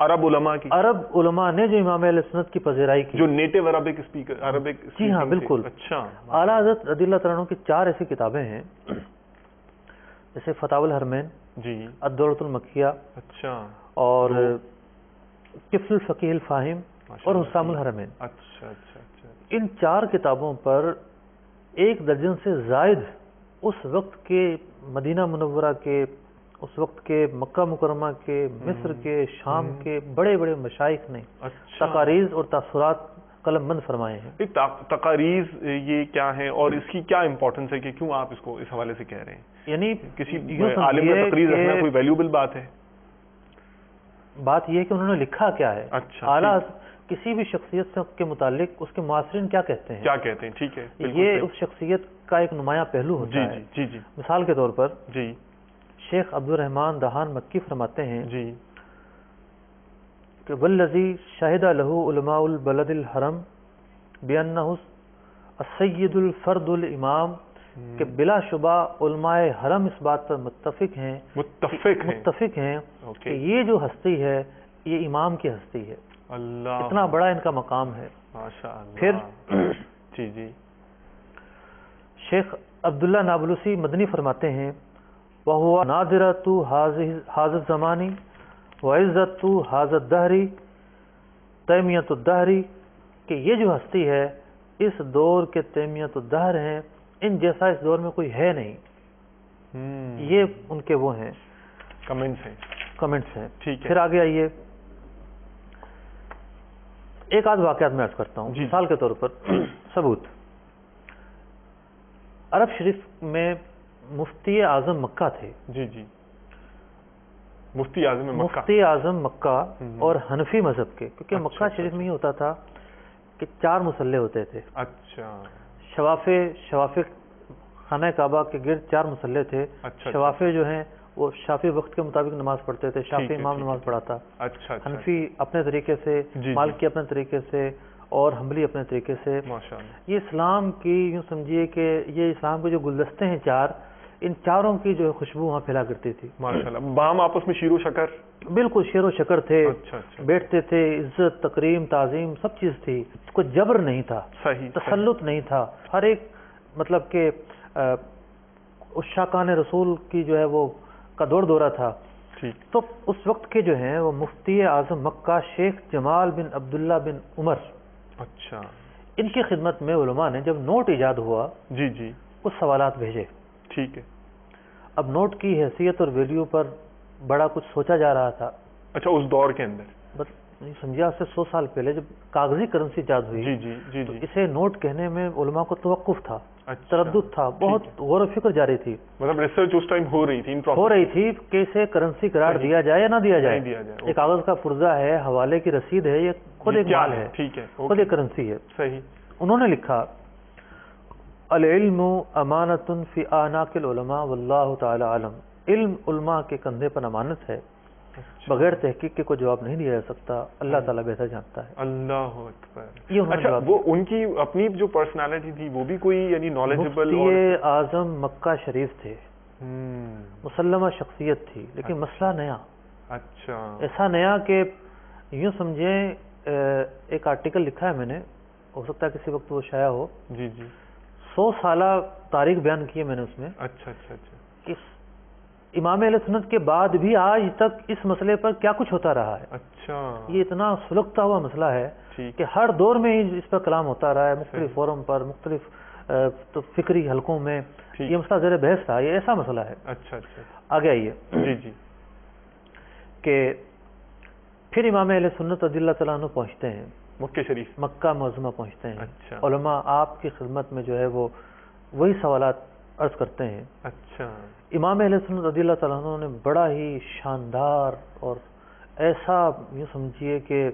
عرب علماء نے جو امام اہل سنت کی پذیرائی کی، جو نیٹو عربک اسپیکر، عربک، جی ہاں بالکل، اعلیٰ حضرت رضی اللہ تعالیٰ عنہ کی 4 ایسی کتابیں ہیں جیسے فتاوی الحرمین، الدورۃ المکیہ، اور کفل الفقیہ الفاہم اور حسام الحرمین۔ ان 4 کتابوں پر 1 درجن سے زائد اس وقت کے مدینہ منورہ کے، اس وقت کے مکہ مکرمہ کے، مصر کے، شام کے بڑے بڑے مشائخ نے تقاریض اور تاثرات قلم بند فرمائے ہیں۔ تقاریض یہ کیا ہیں اور اس کی کیا امپورٹنس ہے کہ کیوں آپ اس کو اس حوالے سے کہہ رہے ہیں؟ یعنی کسی عالم کا تقریر رکھنا کوئی ویلیوبل بات ہے؟ بات یہ ہے کہ انہوں نے لکھا کیا ہے، اعلیٰ کسی بھی شخصیت کے متعلق اس کے معاصرین کیا کہتے ہیں، ٹھیک ہے، یہ اس شخصیت کا ایک نمایاں پہلو ہوتا ہے۔ مثال کے طور پر شیخ عبد الرحمن دہان مکی فرماتے ہیں کہ والذی شہد لہ علماء البلد الحرم بانہ السید الفرد الامام، کہ بلا شبہ علماء حرم اس بات پر متفق ہیں کہ یہ جو ہستی ہے یہ امام کی ہستی ہے، اتنا بڑا ان کا مقام ہے۔ پھر شیخ عبداللہ نابلسی مدنی فرماتے ہیں وَهُوَ نَادِرَةُ هَذَا الزَّمَانِ وَعِزَّةُ هَذَا الدَّهْرِ تیمیۃ الدہری، کہ یہ جو ہستی ہے اس دور کے تیمیۃ الدہر ہیں، ان جیسا اس دور میں کوئی ہے نہیں۔ یہ ان کے وہ ہیں کمنٹس ہیں۔ پھر آگے آئیے، ایک آدھ واقعات میں عرض کرتا ہوں۔ مثال کے طور پر ثبوت، عرب شریف میں مفتی اعظم مکہ تھے، مفتی اعظم مکہ اور حنفی مذہب کے، کیونکہ مکہ شریف میں یہ ہوتا تھا کہ 4 مصلے ہوتے تھے، شوافع خانہ کعبہ کے گرد 4 مصلے تھے، شوافع جو ہیں وہ شافعی وقت کے مطابق نماز پڑھتے تھے، شافعی امام نماز پڑھاتا، حنفی اپنے طریقے سے، مالکی اپنے طریقے سے اور حنبلی اپنے طریقے سے۔ یہ اسلام کی یوں سمجھیے کہ یہ اسلام کے جو گلدستے ہیں 4، ان 4 کی جو خوشبو وہاں پھیلا کرتی تھی۔ باہم آپس میں شیر و شکر، بالکل شیر و شکر تھے، بیٹھتے تھے، عزت تکریم تعظیم سب چیز تھی، کوئی جبر نہیں تھا، تسلط نہیں تھا، ہر ایک مطلب کہ عشاقان رسول کی جو ہے وہ کا دورہ تھا۔ تو اس وقت کے جو ہیں وہ مفتی اعظم مکہ شیخ جمال بن عبداللہ بن عمر، ان کی خدمت میں علماء نے جب نوٹ ایجاد ہوا کچھ سوالات بھیجے۔ اب نوٹ کی حیثیت اور ویلیو پر بڑا کچھ سوچا جا رہا تھا۔ اس دور کے اندر بس سمجھا سے 100 سال پہلے جب کاغذی کرنسی ایجاد ہوئی تو اسے نوٹ کہنے میں علماء کو توقف تھا، تردد تھا، بہت غور و فکر جاری تھی، مطلب ریسرچ اس ٹائم ہو رہی تھی کہ اسے کرنسی قرار دیا جائے یا نہ دیا جائے۔ یہ کاغذ کا پرزہ ہے، حوالے کی رسید ہے، یہ خود ایک مال ہے، خود ایک کرنسی ہے۔ انہوں نے لکھا العلم امانۃ فی اعناق العلماء واللہ تعالی عالم، علم علماء کے کندھے پر امانت ہے بغیر تحقیق کے کوئی جواب نہیں دیا جا سکتا. اللہ تعالیٰ بہتر جانتا ہے. اللہ اکبر. یہ انہوں نے اچھا جواب وہ ان کی اپنی جو پرسنالٹی تھی وہ بھی کوئی یعنی نالجبل اور مفتی اعظم مکہ شریف تھے, مسلمہ شخصیت تھی, لیکن مسئلہ نیا. اچھا ایسا نیا کہ یوں سمجھیں ایک آرٹیکل لکھا ہے میں نے, ہو سکتا ہے کسی وقت وہ شائع ہو. جی جی 100 سالہ تاریخ بیان کی ہے میں نے اس میں. اچھا اچھا اچھا. اس امام اہل سنت کے بعد بھی آج تک اس مسئلے پر کیا کچھ ہوتا رہا ہے. اچھا یہ اتنا سلگتا ہوا مسئلہ ہے ٹھیک. کہ ہر دور میں ہی اس پر کلام ہوتا رہا ہے, مختلف فورم پر, مختلف فکری حلقوں میں یہ مسئلہ زیر بحث تھا. یہ ایسا مسئلہ ہے. اچھا اچھا آگے آئیے جی جی کہ پھر امام اہل سنت رضی اللہ تعالیٰ عنہ پہنچتے ہیں مکہ شریف, مکہ معظمہ پہنچتے ہیں. اچھا علماء آپ کی خدمت میں جو ہے وہ وہی سوالات عرض کرتے ہیں. اچھا امام اہل سنت رضی اللہ تعالیٰ عنہ نے بڑا ہی شاندار اور ایسا یوں سمجھیے کہ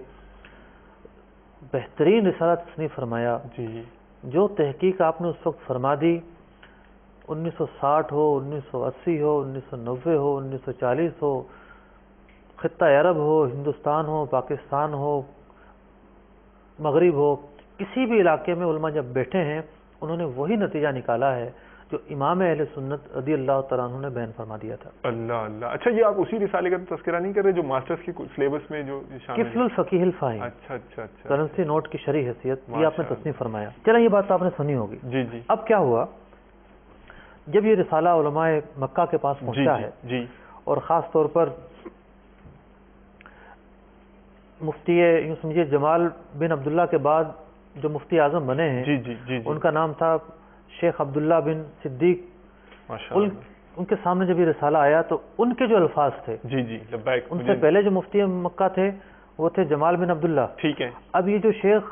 بہترین رسالہ تصنیف فرمایا. جی جو تحقیق آپ نے اس وقت فرما دی, 1960 ہو, 1980 ہو, 1990 ہو, 1940 ہو, خطہ عرب ہو, ہندوستان ہو, پاکستان ہو, مغرب ہو, کسی بھی علاقے میں علماء جب بیٹھے ہیں انہوں نے وہی نتیجہ نکالا ہے جو امام اہل سنت رضی اللہ تعالیٰ عنہ نے بیان فرما دیا تھا. اللہ اللہ. اچھا یہ آپ اسی رسالے کا تذکرہ نہیں کر رہے جو ماسٹرز کی سلیبس میں جو شامل کفل الفقیہ الفاہم, اچھا اچھا اچھا کرنسی نوٹ کی شرعی حیثیت, یہ آپ نے تصنیف فرمایا. چلا یہ بات تو آپ نے سنی ہوگی. جی جی اب کیا ہوا جب یہ رسالہ علماء مکہ کے پاس پہنچا ہے, جی اور خاص طور پر مفتی یوں سمجھیے جمال بن عبداللہ کے بعد جو مفتی اعظم بنے ہیں جی جی جی ان کا نام تھا شیخ عبداللہ بن صدیق. ان کے سامنے جب یہ رسالہ آیا تو ان کے جو الفاظ تھے, جی جی لبیک, ان سے پہلے جو مفتی مکہ تھے وہ تھے جمال بن عبداللہ. ٹھیک ہے. اب یہ جو شیخ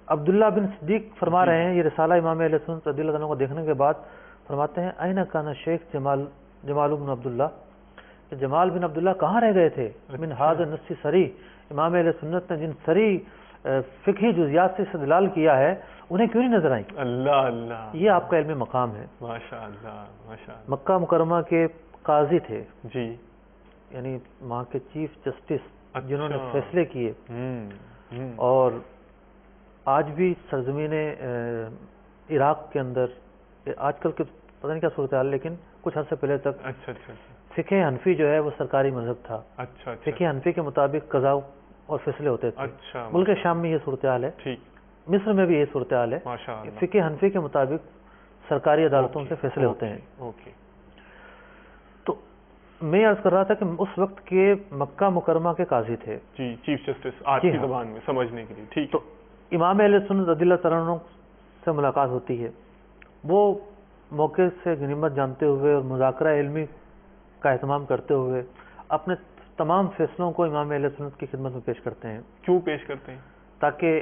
عبداللہ بن صدیق فرما رہے ہیں, یہ رسالہ امام اہل سنت رضی اللہ عنہ کو دیکھنے کے بعد فرماتے ہیں اینہ کان شیخ جمال بن عبداللہ, کہ جمال بن عبداللہ کہاں رہ گئے تھے. من ھذا النص سری, امام اہل سنت نے جن سری فقہی جزیات سے استدلال کیا ہے انہیں کیوں نہیں نظر آئیں. اللہ اللہ, یہ آپ کا علم مقام ہے. ماشاء اللہ ماشاء اللہ. مکہ مکرمہ کے قاضی تھے جی, یعنی وہاں کے چیف جسٹس جنہوں نے اچھا. فیصلے کیے, اور آج بھی سرزمین عراق کے اندر, آج کل کے پتہ نہیں کیا صورتحال, لیکن کچھ عرصے پہلے تک اچھا اچھا فقہ حنفی جو ہے وہ سرکاری مذہب تھا. اچھا فقہ حنفی کے مطابق قضاء اور فیصلے ہوتے تھے. اچھا ملک شام میں یہ صورتحال ہے, ٹھیک, مصر میں بھی یہ صورتحال ہے. ماشاء اللہ. فقہ حنفی کے مطابق سرکاری عدالتوں سے فیصلے ہوتے ہیں. اوکے. تو میں عرض کر رہا تھا کہ اس وقت کے مکہ مکرمہ کے قاضی تھے, جی چیف جسٹس, آج کی زبان میں سمجھنے کے لیے. ٹھیک. تو امام اہل سنت رضی اللہ تعالیٰ عنہ سے ملاقات ہوتی ہے. وہ موقع سے غنیمت جانتے ہوئے اور مذاکرہ علمی کا اہتمام کرتے ہوئے اپنے تمام فیصلوں کو امام اہل سنت کی خدمت میں پیش کرتے ہیں. کیوں پیش کرتے ہیں؟ تاکہ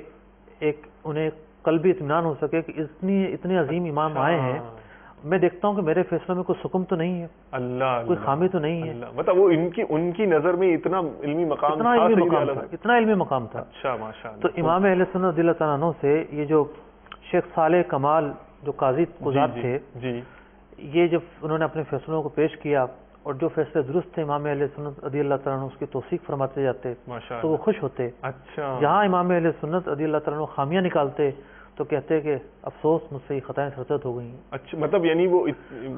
ایک انہیں قلبی اطمینان ہو سکے کہ اتنے عظیم امام آئے ہیں, میں دیکھتا ہوں کہ میرے فیصلوں میں کوئی سکم تو نہیں ہے, اللہ کوئی خامی تو نہیں ہے. مطلب وہ ان کی نظر میں اتنا علمی مقام تھا, اتنا علمی مقام تھا. اچھا ماشاء اللہ. تو امام اہل سنت رضی اللہ تعالیٰ عنہ سے یہ جو شیخ صالح کمال جو قاضی قضات تھے, یہ جب انہوں نے اپنے فیصلوں کو پیش کیا اور جو فیصلے درست تھے امام اہل سنت رضی اللہ تعالیٰ عنہ اس کی توثیق فرماتے جاتے تو وہ خوش ہوتے. اچھا. جہاں امام اہل سنت رضی اللہ تعالیٰ عنہ خامیاں نکالتے تو کہتے کہ افسوس مجھ سے یہ خطائیں سرزد ہو گئی ہیں. اچھا, مطلب یعنی وہ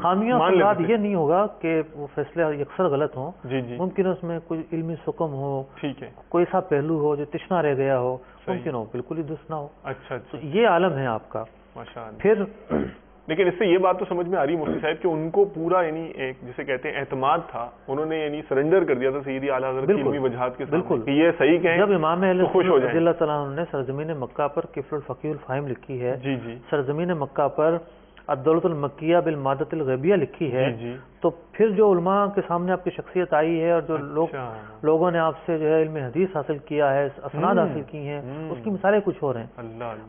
خامیوں سے مراد یہ نہیں ہوگا کہ وہ فیصلے یکسر غلط ہوں, جی جی, ممکن اس میں کوئی علمی سکم ہو, ٹھیک ہے, کوئی ایسا پہلو ہو جو تشنا رہ گیا ہو, ممکن ہو بالکل ہی درست نہ ہو. اچھا تو یہ عالم ہے آپ کا. ماشاء اللہ. پھر لیکن اس سے یہ بات تو سمجھ میں آ رہی مفتی صاحب کہ ان کو پورا یعنی ایک جسے کہتے ہیں اعتماد تھا, انہوں نے یعنی سرنڈر کر دیا تھا سیدھی اعلیٰ حضرت کی علمی وجہات کے سامنے کہ یہ صحیح کہیں. جب امام اہل خوش ہو سنت رضی اللہ تعالیٰ عنہ نے سرزمین مکہ پر کفل الفقیہ الفاہم لکھی ہے, جی جی, سرزمین مکہ پر الدولۃ المکیہ بالمادۃ الغیبیہ لکھی ہے, جی, تو پھر جو علماء کے سامنے آپ کی شخصیت آئی ہے اور جو لوگوں نے آپ سے جو ہے علم حدیث حاصل کیا ہے, اسناد حاصل کی ہیں, اس کی مثالیں کچھ اور ہیں.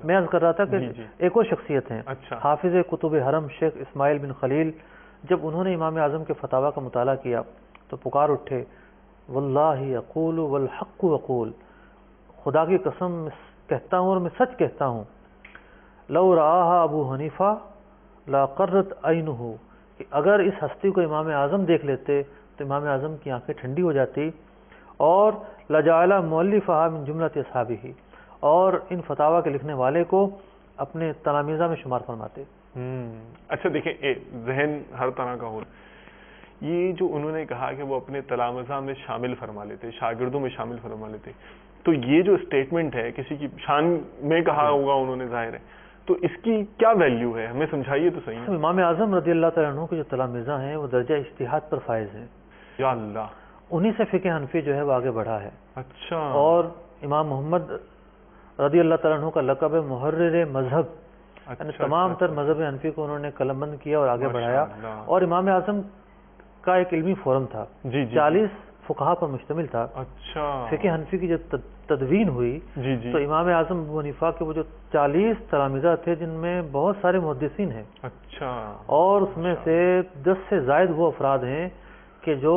میں عرض کر رہا تھا کہ ایک اور شخصیت ہیں حافظ کتب حرم شیخ اسماعیل بن خلیل. جب انہوں نے امام اعظم کے فتاویٰ کا مطالعہ کیا تو پکار اٹھے, واللہ اقول والحق اقول, خدا کی قسم کہتا ہوں اور میں سچ کہتا ہوں, لو رآہا ابو حنیفہ لا قرت عینہ, کہ اگر اس ہستی کو امام اعظم دیکھ لیتے تو امام اعظم کی آنکھیں ٹھنڈی ہو جاتی اور لجعل مؤلفها من جملۃ اصحابہ، اور ان فتاوی کے لکھنے والے کو اپنے تلامذہ میں شمار فرماتے۔ اچھا دیکھیں، ذہن ہر طرح کا ہو، یہ جو انہوں نے کہا کہ وہ اپنے تلامذہ میں شامل فرما لیتے، شاگردوں میں شامل فرما لیتے، تو یہ جو اسٹیٹمنٹ ہے کسی کی شان میں کہا ہوگا انہوں نے، ظاہر ہے، تو اس کی کیا ویلیو ہے؟ ہمیں سمجھائیے تو صحیح۔ امام اعظم رضی اللہ تعالیٰ عنہ کے جو تلامذہ ہیں وہ درجہ اجتہاد پر فائز ہیں، یا اللہ، انہی سے فقہ حنفی جو ہے وہ آگے بڑھا ہے۔ اچھا، اور امام محمد رضی اللہ تعالیٰ عنہ کا لقب ہے محرر مذہب، یعنی تمام تر مذہب حنفی کو انہوں نے قلم بند کیا اور آگے بڑھایا۔ اور امام اعظم کا ایک علمی فورم تھا، 40 فقہا پر مشتمل تھا۔ اچھا، فقہ حنفی کی جو تدوین ہوئی تو امام اعظم ابو حنیفہ کے وہ جو 40 تلامذہ تھے جن میں بہت سارے محدثین ہیں، اچھا، اور اس میں سے 10 سے زائد وہ افراد ہیں کہ جو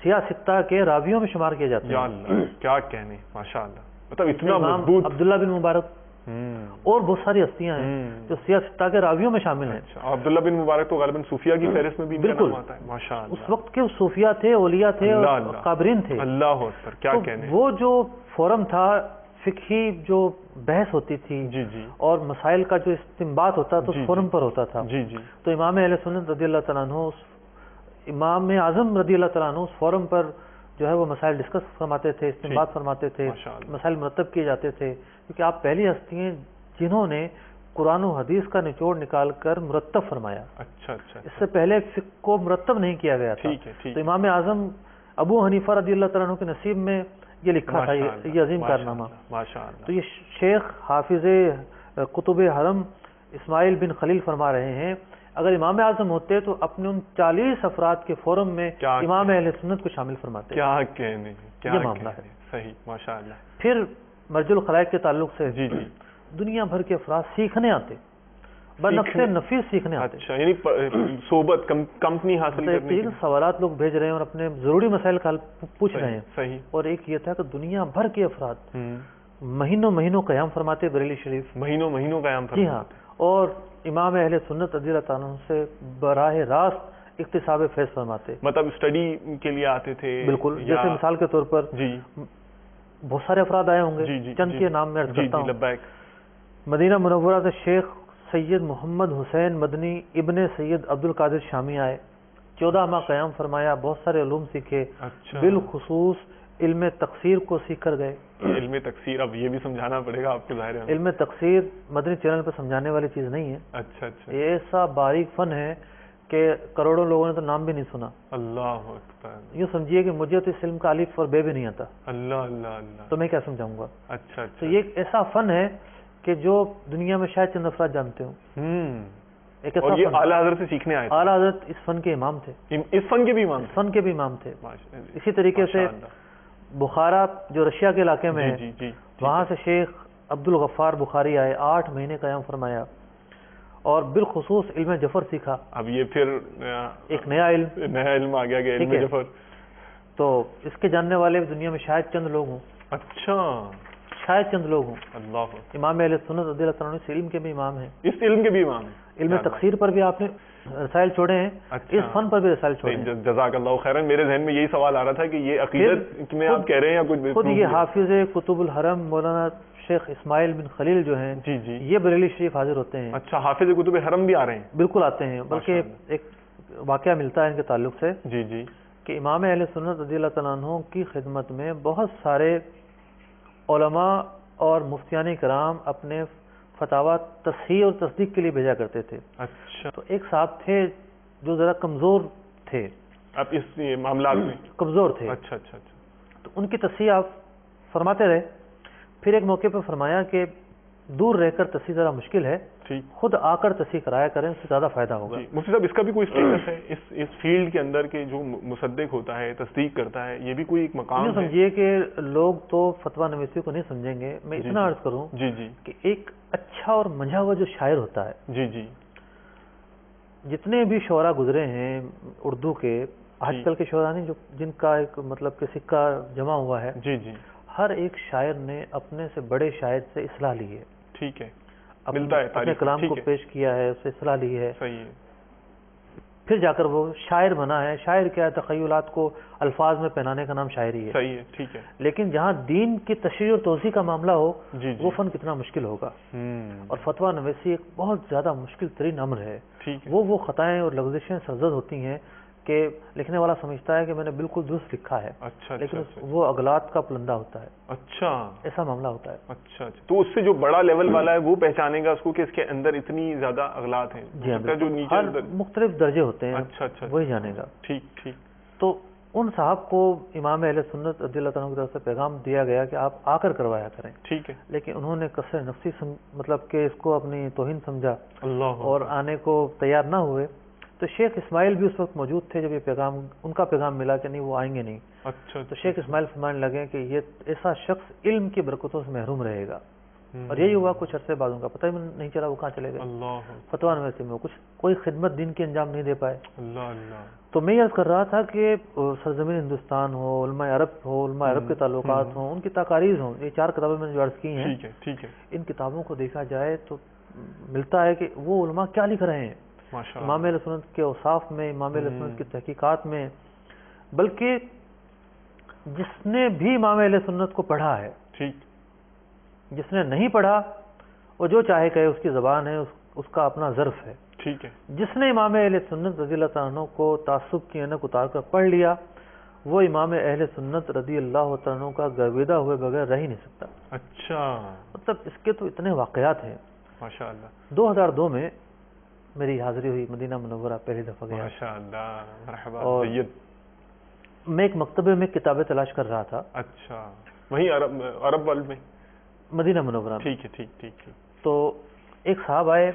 سیاستہ کے راویوں میں شمار کیے جاتے ہیں۔ یا اللہ، کیا کہنے، ماشاء اللہ، مطلب اتنا مضبوط۔ عبداللہ بن مبارک اور بہت ساری ہستیاں ہیں جو سیاستہ کے راویوں میں شامل ہیں۔ عبداللہ بن مبارک تو غالباً صوفیہ کی فہرست میں بھی بالکل آتا ہے، ماشاء اللہ۔ اس وقت کے صوفیہ تھے، اولیاء تھے اور قابرین تھے۔ اللہ اکبر، کیا کہنے۔ وہ جو فورم تھا، فقہی جو بحث ہوتی تھی جی جی، اور مسائل کا جو استنباط ہوتا تو اس فورم پر ہوتا تھا۔ جی جی، تو امام اہل سنت رضی اللہ تعالیٰ عنہ، امام اعظم رضی اللہ تعالیٰ عنہ اس فورم پر جو ہے وہ مسائل ڈسکس فرماتے تھے، استنباط فرماتے تھے، مسائل مرتب کیے جاتے تھے، کیونکہ آپ پہلی ہستی ہیں جنہوں نے قرآن و حدیث کا نچوڑ نکال کر مرتب فرمایا۔ اچھا اچھا، اس سے پہلے فقہ کو مرتب نہیں کیا گیا تھا۔ تو امام اعظم ابو حنیفہ رضی اللہ تعالیٰ عنہ کے نصیب میں یہ لکھا تھا، یہ عظیم کارنامہ۔ تو یہ شیخ حافظ قطب حرم اسماعیل بن خلیل فرما رہے ہیں، اگر امام اعظم ہوتے تو اپنے ان 40 افراد کے فورم میں امام اہل سنت کو شامل فرماتے۔ کیا کہنے، یہ معاملہ ہے، صحیح، ماشاء اللہ۔ پھر مرج الخلائق کے تعلق سے جی جی، دنیا بھر کے افراد سیکھنے آتے، بنفس نفیس سیکھنے آتے۔ اچھا، یعنی صحبت، کمپنی حاصل کرنے کے سوالات لوگ بھیج رہے ہیں اور اپنے ضروری مسائل کا حل پوچھ رہے ہیں۔ صحیح۔ اور ایک یہ تھا کہ دنیا بھر کے افراد مہینوں مہینوں قیام فرماتے بریلی شریف، مہینوں مہینوں قیام فرماتے۔ جی ہاں، اور امام اہل سنت رضی اللہ تعالیٰ عنہ سے براہ راست اکتساب فیض فرماتے، مطلب اسٹڈی کے لیے آتے تھے۔ بالکل، جیسے مثال کے طور پر جی بہت سارے افراد آئے ہوں گے، چند کے نام میں عرض کرتا ہوں۔ لبیک۔ مدینہ منورہ سے شیخ سید محمد حسین مدنی ابن سید عبد القادر شامی آئے، 14 ماہ قیام فرمایا، بہت سارے علوم سیکھے، بالخصوص علم تقصیر کو سیکھ کر گئے۔ علم تقصیر، اب یہ بھی سمجھانا پڑے گا آپ کو، ظاہر ہے علم تقصیر مدنی چینل پہ سمجھانے والی چیز نہیں ہے۔ اچھا اچھا، یہ ایسا باریک فن ہے کہ کروڑوں لوگوں نے تو نام بھی نہیں سنا۔ اللہ اکبر، یوں سمجھیے کہ مجھے تو اس علم کا الف اور بے بھی نہیں آتا، اللہ اللہ اللہ، تو میں کیا سمجھاؤں گا۔ اچھا تو یہ ایک ایسا فن ہے کہ جو دنیا میں شاید چند افراد جانتے ہوں۔ ایک ایسا اور یہ فن، اعلیٰ حضرت سے سیکھنے آئے، اعلیٰ حضرت اس فن کے امام تھے، اس فن کے بھی امام، اس فن کے بھی امام تھے۔ اسی طریقے سے بخارا جو رشیا کے علاقے میں ہے، وہاں سے شیخ عبد الغفار بخاری آئے، 8 مہینے قیام فرمایا اور بالخصوص علم جفر سیکھا۔ اب یہ پھر ایک نیا علم آ گیا، علم جفر۔ تو اس کے جاننے والے دنیا میں شاید چند لوگ ہوں، اچھا، شاید چند لوگ ہوں۔ اللہ، امام اہل سنت رضی اللہ تعالیٰ عنہ اس علم کے بھی امام ہیں، اس علم کے بھی امام ہیں۔ علم تقصیر پر بھی آپ نے رسائل چھوڑے ہیں، اس فن پر بھی رسائل چھوڑے ہیں۔ جزاک اللہ خیرن، میرے ذہن میں یہی سوال آ رہا تھا کہ یہ عقیدت میں آپ کہہ رہے ہیں یا کچھ خود یہ حافظ قطب الحرم مولانا شیخ اسماعیل بن خلیل جو ہیں، جی جی، یہ بریلی شریف حاضر ہوتے ہیں۔ اچھا، حافظ قطب حرم بھی آ رہے ہیں؟ بالکل آتے ہیں، بلکہ ایک واقعہ ملتا ہے ان کے تعلق سے جی جی، کہ امام اہل سنت رضی اللہ تعالیٰ عنہ کی خدمت میں بہت سارے علماء اور مفتیان کرام اپنے فتاوی تصحیح اور تصدیق کے لیے بھیجا کرتے تھے۔ اچھا، تو ایک صاحب تھے جو ذرا کمزور تھے، اب اس معاملات میں کمزور تھے، اچھا اچھا اچھا، تو ان کی تصحیح آپ فرماتے رہے۔ پھر ایک موقع پہ فرمایا کہ دور رہ کر تصحیح ذرا مشکل ہے، خود آ کر تصحیح کرایا کریں، اس سے زیادہ فائدہ ہوگا۔ مفتی صاحب، اس کا بھی کوئی اسٹیٹس ہے؟ اس فیلڈ کے اندر کے جو مصدق ہوتا ہے، تصدیق کرتا ہے، یہ بھی کوئی ایک مقام ہے؟ سمجھیے کہ لوگ تو فتویٰ نویسی کو نہیں سمجھیں گے، میں اتنا عرض کروں جی جی کہ ایک اچھا اور منجھا ہوا جو شاعر ہوتا ہے، جی جی، جتنے بھی شعراء گزرے ہیں اردو کے، آج کل کے شعراء نہیں، جو جن کا ایک مطلب کہ سکہ جمع ہوا ہے، جی جی، ہر ایک شاعر نے اپنے سے بڑے شاعر سے اصلاح لی ہے، ٹھیک ہے، اپنے کلام کو پیش کیا ہے، اس سے اصلاح لی ہے۔ صحیح ہے۔ پھر جا کر وہ شاعر بنا ہے. شاعر کیا ہے؟ تخیلات کو الفاظ میں پہنانے کا نام شاعری ہے. صحیح ہے، ٹھیک ہے. لیکن جہاں دین کی تشریح اور توضیح کا معاملہ ہو جی وہ فن کتنا مشکل ہوگا. اور فتویٰ نویسی ایک بہت زیادہ مشکل ترین امر ہے. وہ خطائیں اور لغزشیں سرزد ہوتی ہیں کہ لکھنے والا سمجھتا ہے کہ میں نے بالکل درست لکھا ہے، لیکن وہ اغلاط کا پلندہ ہوتا ہے. اچھا، ایسا معاملہ ہوتا ہے. اچھا اچھا. تو اس سے جو بڑا لیول والا ہے وہ پہچانے گا اس کو کہ اس کے اندر اتنی زیادہ اغلاط ہیں. جی ہاں، جو نیچے مختلف درجے ہوتے ہیں. اچھا اچھا، وہی جانے گا. ٹھیک ٹھیک. تو ان صاحب کو امام اہل سنت رضی اللہ تعالیٰ کی طرف سے پیغام دیا گیا کہ آپ آ کر کروایا کریں. ٹھیک ہے. لیکن انہوں نے کثر نفسی مطلب کہ اس کو اپنی توہین سمجھا اللہ، اور آنے کو تیار نہ ہوئے. تو شیخ اسماعیل بھی اس وقت موجود تھے جب یہ پیغام ان کا پیغام ملا کہ نہیں وہ آئیں گے نہیں. اچھا. تو شیخ اسماعیل فرمانے لگے کہ یہ ایسا شخص علم کی برکتوں سے محروم رہے گا. اور یہی ہوا. کچھ عرصے بعد ان کا پتہ ہی نہیں چلا وہ کہاں چلے گئے. فتویٰ نویسی میں کچھ کوئی خدمت دین کی انجام نہیں دے پائے. تو میں یہ عرض کر رہا تھا کہ سرزمین ہندوستان ہو، علماء عرب ہو، علماء عرب کے تعلقات ہوں، ان کی تقاریر ہوں. یہ 4 کتابیں میں نے جو عرض کی ہیں، ان کتابوں کو دیکھا جائے تو ملتا ہے کہ وہ علماء کیا لکھ رہے ہیں امام اہل سنت کے اوصاف میں، امام اہل سنت کی تحقیقات میں. بلکہ جس نے بھی امام اہل سنت کو پڑھا ہے، جس نے نہیں پڑھا وہ جو چاہے کہے، اس کی زبان ہے، اس کا اپنا ظرف ہے. ٹھیک ہے. جس نے امام اہل سنت رضی اللہ تعالیٰ عنہ کو تعصب کی اینک اتار کر پڑھ لیا وہ امام اہل سنت رضی اللہ تعالیٰ عنہ کا گرویدہ ہوئے بغیر رہ ہی نہیں سکتا. اچھا. مطلب اس کے تو اتنے واقعات ہیں. ماشاءاللہ. 2002 میں میری حاضری ہوئی مدینہ منورہ، پہلی دفعہ گیا. ماشاءاللہ، مرحبا. میں ایک مکتبے میں کتابیں تلاش کر رہا تھا. اچھا. وہیں عرب ورلڈ میں؟ مدینہ منورہ میں. ٹھیک ہے. ٹھیک ٹھیک. تو ایک صاحب آئے،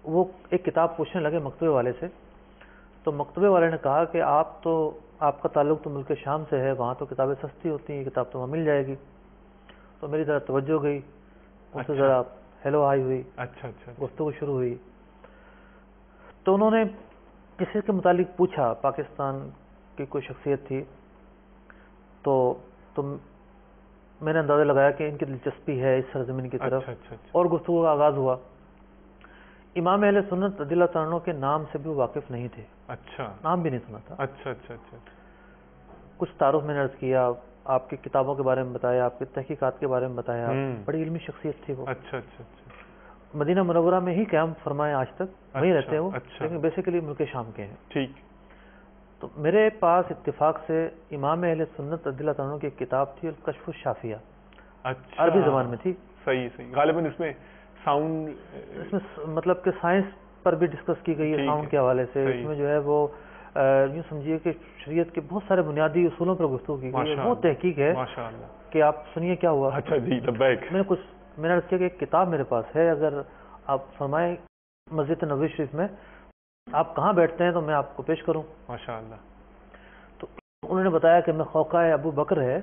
وہ ایک کتاب پوچھنے لگے مکتبے والے سے. تو مکتبے والے نے کہا کہ آپ کا تعلق تو ملک شام سے ہے، وہاں تو کتابیں سستی ہوتی ہیں، کتاب تو وہاں مل جائے گی. تو میری طرف توجہ گئی، ان سے ذرا ہیلو ہائی ہوئی. اچھا اچھا. گفتگو شروع ہوئی. تو انہوں نے کسی کے متعلق پوچھا، پاکستان کی کوئی شخصیت تھی. تو میں نے اندازہ لگایا کہ ان کی دلچسپی ہے اس سرزمین کی طرف. اور گفتگو کا آغاز ہوا. امام اہل سنت رضی اللہ تعالیٰ عنہ کے نام سے بھی واقف نہیں تھے. اچھا. نام بھی نہیں سنا تھا. اچھا اچھا اچھا. کچھ تعارف میں نے عرض کیا، آپ کی کتابوں کے بارے میں بتایا، آپ کی تحقیقات کے بارے میں بتایا. بڑی علمی شخصیت تھی وہ. اچھا اچھا اچھا. مدینہ منورہ میں ہی قیام فرمائے آج تک، وہیں رہتے ہیں وہ، لیکن بیسیکلی ملک شام کے ہیں. ٹھیک. تو میرے پاس اتفاق سے امام اہل سنت رضی اللہ تعالیٰ عنہ کی ایک کتاب تھی الکشف الشافیہ. اچھا. عربی زبان میں تھی. صحیح صحیح. غالباً اس میں ساؤنڈ، اس میں مطلب کہ سائنس پر بھی ڈسکس کی گئی ہے ساؤنڈ کے حوالے سے. اس میں جو ہے وہ یوں سمجھیے کہ شریعت کے بہت سارے بنیادی اصولوں پر گفتگو کی گئی ہے. وہ تحقیق ہے کہ آپ سنیے کیا ہوا. اچھا جی. میں نے عرض کیا کہ ایک کتاب میرے پاس ہے، اگر آپ فرمائیں مسجد نبوی شریف میں آپ کہاں بیٹھتے ہیں تو میں آپ کو پیش کروں. ماشاءاللہ. تو انہوں نے بتایا کہ میں خوقہ ابو بکر ہے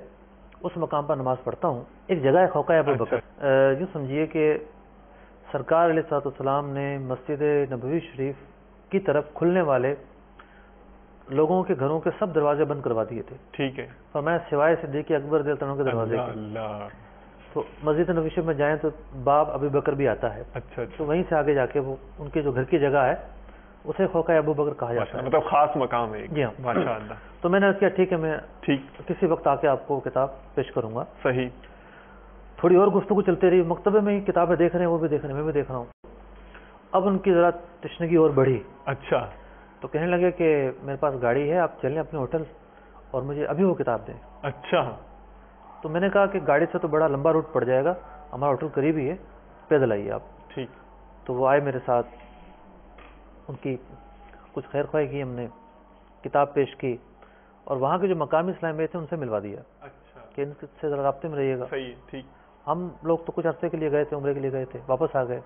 اس مقام پر نماز پڑھتا ہوں. ایک جگہ ہے خوقہ ابو بکر. یوں سمجھیے کہ سرکار علیہ الصلوۃ والسلام نے مسجد نبوی شریف کی طرف کھلنے والے لوگوں کے گھروں کے سب دروازے بند کروا دیے تھے. ٹھیک ہے. فرمایا سوائے صدیق اکبر رضی اللہ عنہ کے دروازے کے. تو مسجد نبوی شریف میں جائیں تو باب ابو بکر بھی آتا ہے. اچھا. تو وہیں سے آگے جا کے وہ ان کے جو گھر کی جگہ ہے اسے خوقہ ابو بکر کہا جاتا ہے. مطلب خاص مقام ہے. جی ہاں. ماشاءاللہ. تو میں نے کیا ٹھیک ہے، میں کسی وقت آ کے آپ کو کتاب پیش کروں گا. صحیح. تھوڑی اور گفتگو چلتے رہی. مکتبے میں کتابیں دیکھ رہے ہیں، وہ بھی دیکھ رہے ہیں، میں بھی دیکھ رہا ہوں. اب ان کی ذرا تشنگی اور بڑھی. اچھا. تو کہنے لگے کہ میرے پاس گاڑی ہے، آپ چلیں اپنے ہوٹل اور مجھے ابھی وہ کتاب دیں. اچھا. تو میں نے کہا کہ گاڑی سے تو بڑا لمبا روٹ پڑ جائے گا، ہمارا ہوٹل قریب ہی ہے، پیدل آئیے آپ. ٹھیک. تو وہ آئے میرے ساتھ، ان کی کچھ خیر خواہی کی، ہم نے کتاب پیش کی اور وہاں کے جو مقامی اسلامیہ تھے ان سے ملوا دیا. اچھا. کہ ان سے ذرا رابطے میں رہیے گا. صحیح. ٹھیک. ہم لوگ تو کچھ عرصے کے لیے گئے تھے، عمرے کے لیے گئے تھے، واپس آ گئے.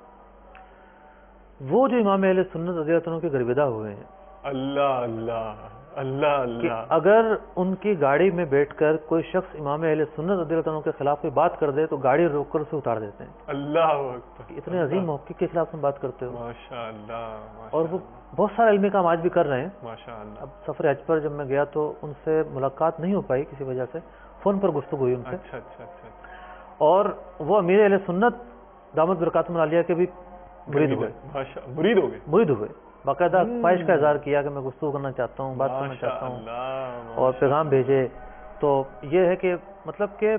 وہ جو امام اہل سنت رضی اللہ عنہ کے گرویدہ ہوئے ہیں، اللہ اللہ اللہ اللہ، اگر ان کی گاڑی میں بیٹھ کر کوئی شخص امام اہل سنت رضی اللہ عنہ کے خلاف کوئی بات کر دے تو گاڑی روک کر اسے اتار دیتے ہیں. اللہ اکبر. اتنے عظیم موقع کے خلاف تم بات کرتے ہو. ماشاءاللہ. اور وہ بہت سارے علمی کام آج بھی کر رہے ہیں. ماشاءاللہ. اب سفر حج پر جب میں گیا تو ان سے ملاقات نہیں ہو پائی کسی وجہ سے، فون پر گفتگو ہوئی ان سے. اچھا اچھا اچھا. اور وہ امیر اہل سنت دامت برکاتہم العالیہ کے بھی مرید ہوئے. مرید ہوئے. باقاعدہ خواہش کا اظہار کیا کہ میں گفتگو کرنا چاہتا ہوں، بات کرنا چاہتا ہوں، اور پیغام بھیجے. تو یہ ہے کہ مطلب کہ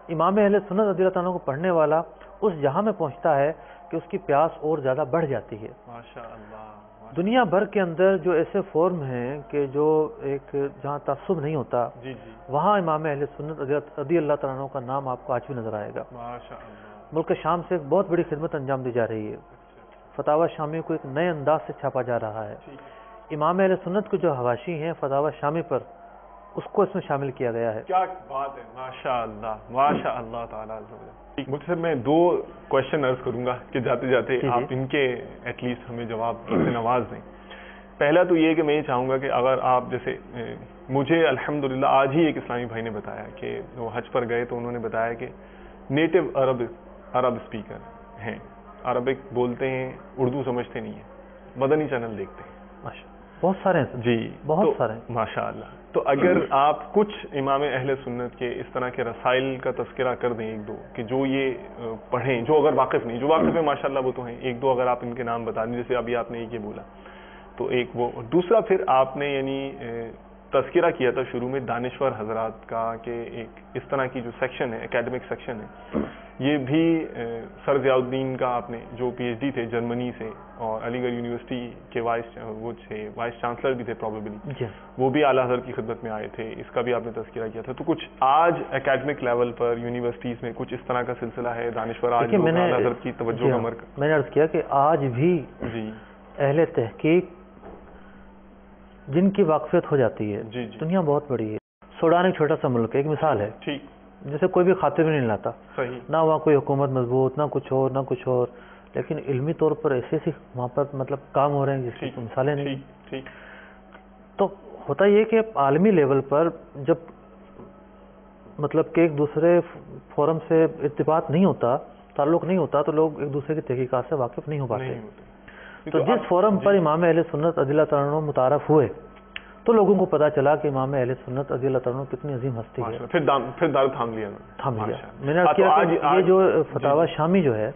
امام اہل سنت رضی اللہ عنہ کو پڑھنے والا اس جہاں میں پہنچتا ہے کہ اس کی پیاس اور زیادہ بڑھ جاتی ہے. دنیا بھر کے اندر جو ایسے فورم ہیں کہ جو ایک جہاں تعصب نہیں ہوتا، وہاں امام اہل سنت رضی اللہ تعالیٰ عنہ کا نام آپ کو آج بھی نظر آئے گا. ملک شام سے ایک بہت بڑی خدمت انجام دی جا رہی ہے. فتاوی شامی کو ایک نئے انداز سے چھاپا جا رہا ہے. امام اہل سنت کے جو حواشی ہیں فتاوی شامی پر، اس کو اس میں شامل کیا گیا ہے. کیا بات ہے، ماشاء اللہ تعالیٰ. مجھ سے میں 2 کوشچن عرض کروں گا کہ جاتے جاتے آپ ان کے ایٹ لیسٹ ہمیں جواب سے نواز دیں. پہلا تو یہ کہ میں یہ چاہوں گا کہ اگر آپ جیسے مجھے الحمدللہ آج ہی ایک اسلامی بھائی نے بتایا کہ وہ حج پر گئے تو انہوں نے بتایا کہ نیٹو عرب اسپیکر ہیں، عربک بولتے ہیں، اردو سمجھتے نہیں ہیں، مدنی چینل دیکھتے ہیں. بہت سارے ہیں جی، بہت سارے ماشاء اللہ. تو اگر آپ کچھ امام اہل سنت کے اس طرح کے رسائل کا تذکرہ کر دیں 1-2 کہ جو یہ پڑھیں، جو اگر واقف نہیں، جو واقف ہیں ماشاء اللہ وہ تو ہیں، 1-2 اگر آپ ان کے نام بتا دیں، جیسے ابھی آپ نے ایک یہ بولا تو ایک وہ. دوسرا پھر آپ نے یعنی تذکرہ کیا تھا شروع میں دانشور حضرات کا کہ ایک اس طرح کی جو سیکشن ہے، اکیڈمک سیکشن ہے، یہ بھی سر ضیاء الدین کا آپ نے جو پی ایچ ڈی تھے جرمنی سے اور علی گڑھ یونیورسٹی کے وائس چانسلر بھی تھے پروبیبلی، وہ بھی اعلیٰ حضرت کی خدمت میں آئے تھے، اس کا بھی آپ نے تذکرہ کیا تھا. تو کچھ آج اکیڈمک لیول پر یونیورسٹیز میں کچھ اس طرح کا سلسلہ ہے دانشور آج اعلیٰ حضرت کی توجہ کا مرکز. میں نے عرض کیا کہ آج بھی اہل تحقیق جن کی واقفیت ہو جاتی ہے، دنیا بہت بڑی ہے. سوڈان ایک چھوٹا سا ملک ہے، ایک مثال ہے، جیسے کوئی بھی خاطر بھی نہیں لاتا، نہ وہاں کوئی حکومت مضبوط، نہ کچھ اور، لیکن علمی طور پر ایسے وہاں پر مطلب کام ہو رہے ہیں جس کی مثالیں نہیں. تو ہوتا یہ کہ عالمی لیول پر جب مطلب کہ ایک دوسرے فورم سے ارتباط نہیں ہوتا، تعلق نہیں ہوتا، تو لوگ ایک دوسرے کی تحقیقات سے واقف نہیں ہو پاتے. تو جس فورم پر امام اہل سنت رضی اللہ تعالیٰ عنہ متعارف ہوئے تو لوگوں کو پتا چلا کہ امام اہل سنت رضی اللہ تعالیٰ عنہ کتنی عظیم ہستی ہے. پھر دار تھام لیا. میں نے کیا کہ یہ جو فتاوی شامی جو ہے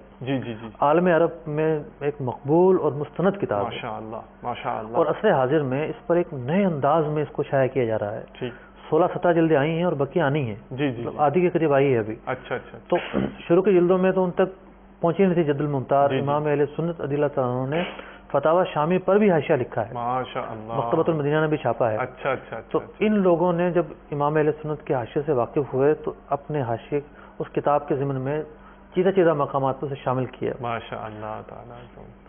عالم عرب میں ایک مقبول اور مستند کتاب ہے، اور عصر حاضر میں اس پر ایک نئے انداز میں اس کو شائع کیا جا رہا ہے. 16-17 جلدیں آئی ہیں اور بقی آنی ہیں، آدھی کے قریب آئی ہے ابھی. تو شروع کی جلدوں میں تو ان تک پہنچی نہیں تھی جد الممتار. امام اہل سنت رضی اللہ تعالیٰ عنہ نے فتاوی شامی پر بھی حاشیہ لکھا ہے، مکتبۃ المدینہ نے بھی چھاپا ہے. تو ان لوگوں نے جب امام اہل سنت کے حاشیے سے واقف ہوئے تو اپنے حاشیے اس کتاب کے ضمن میں چیدہ مقامات پر سے شامل کیا. ماشاء اللہ تعالیٰ.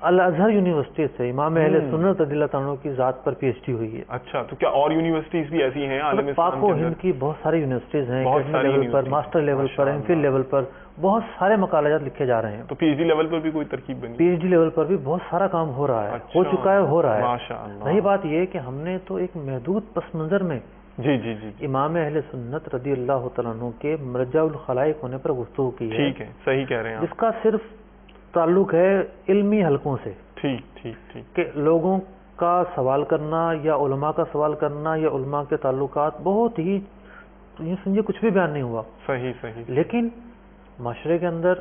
الازہر یونیورسٹی سے امام اہل سنت رضی اللہ تعالیٰ کی ذات پر پی ایچ ڈی ہوئی ہے. اچھا، تو کیا اور یونیورسٹیز بھی ایسی ہیں عالم اسلام پاک و ہند کی بہت ساری یونیورسٹیز ہیں، لیول پر، ماسٹر لیول پر، ایم فل لیول پر بہت سارے مقالات لکھے جا رہے ہیں. تو پی ایچ ڈی لیول پر بھی کوئی ترکیب بنی؟ پی ایچ ڈی لیول پر بھی بہت سارا کام ہو رہا ہے، ہو چکا ہے، ہو رہا ہے. ماشاء اللہ. رہی بات یہ کہ ہم نے تو ایک محدود پس منظر میں امام اہل سنت رضی اللہ تعالیٰ عنہ کے مرجع الخلائق ہونے پر گفتگو کی ہے. ٹھیک ہے، صحیح کہہ رہے ہیں، جس کا صرف تعلق ہے علمی حلقوں سے. ٹھیک کہ لوگوں کا سوال کرنا یا علماء کا سوال کرنا یا علماء کے تعلقات بہت ہی سمجھے کچھ بھی بیان نہیں ہوا. صحیح. لیکن معاشرے کے اندر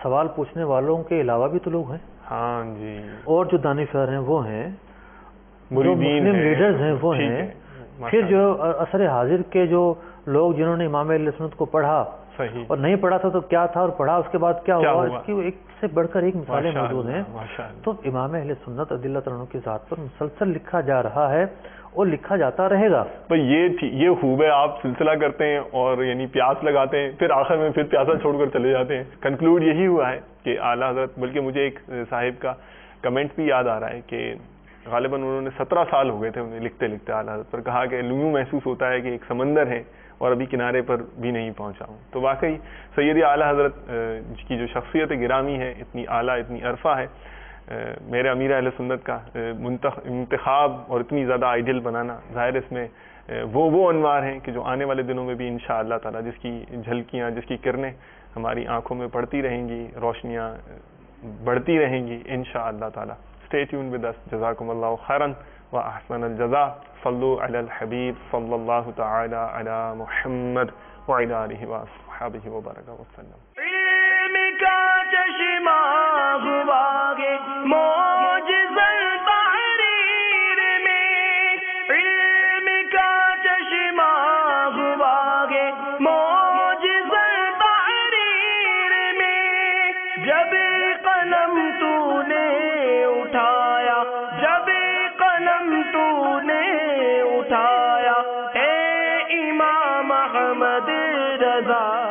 سوال پوچھنے والوں کے علاوہ بھی تو لوگ ہیں. ہاں جی. اور جو دانشور ہیں وہ ہیں، جو مسلم لیڈرز ہیں وہ ہیں، پھر جو عصر حاضر کے جو لوگ جنہوں نے امام اہل سنت کو پڑھا اور نہیں پڑھا تھا تو کیا تھا، اور پڑھا اس کے بعد کیا ہوا، اس کی ایک سے بڑھ کر ایک مثالیں موجود ہیں. تو امام اہل سنت رضی اللہ تعالیٰ کی ذات پر مسلسل لکھا جا رہا ہے اور لکھا جاتا رہے گا. یہ خوب ہے، آپ سلسلہ کرتے ہیں اور یعنی پیاس لگاتے ہیں، پھر آخر میں پھر پیاسا چھوڑ کر چلے جاتے ہیں. کنکلوڈ یہی ہوا ہے کہ اعلیٰ حضرت، بلکہ مجھے ایک صاحب کا کمنٹ بھی یاد آ رہا ہے کہ غالباً انہوں نے 17 سال ہو گئے تھے انہیں لکھتے اعلیٰ حضرت پر، کہا کہ یوں محسوس ہوتا ہے کہ ایک سمندر ہے اور ابھی کنارے پر بھی نہیں پہنچا ہوں. تو واقعی سید اعلیٰ حضرت کی جو شخصیت گرامی ہے، اتنی اعلیٰ، اتنی عرفہ ہے، میرے امیر اہل سنت کا انتخاب اور اتنی زیادہ آئیڈیل بنانا، ظاہر اس میں وہ انوار ہیں کہ جو آنے والے دنوں میں بھی انشاءاللہ تعالی جس کی جھلکیاں، جس کی کرنیں ہماری آنکھوں میں پڑتی رہیں گی، روشنیاں بڑھتی رہیں گی انشاءاللہ تعالی. Stay tuned with us. جزاکم اللہ خیرا واحسن الجزاء. صلوا علی الحبیب صلی اللہ تعالی علی محمد وعلی آلہ وصحبہ وبارک وسلم. علم کا چشمہ ہوا گے معجزہ البحر معجزہ تحریر میں جب قلم تو نے اٹھایا، جب قلم تو نے اٹھایا، اے امام احمد رضا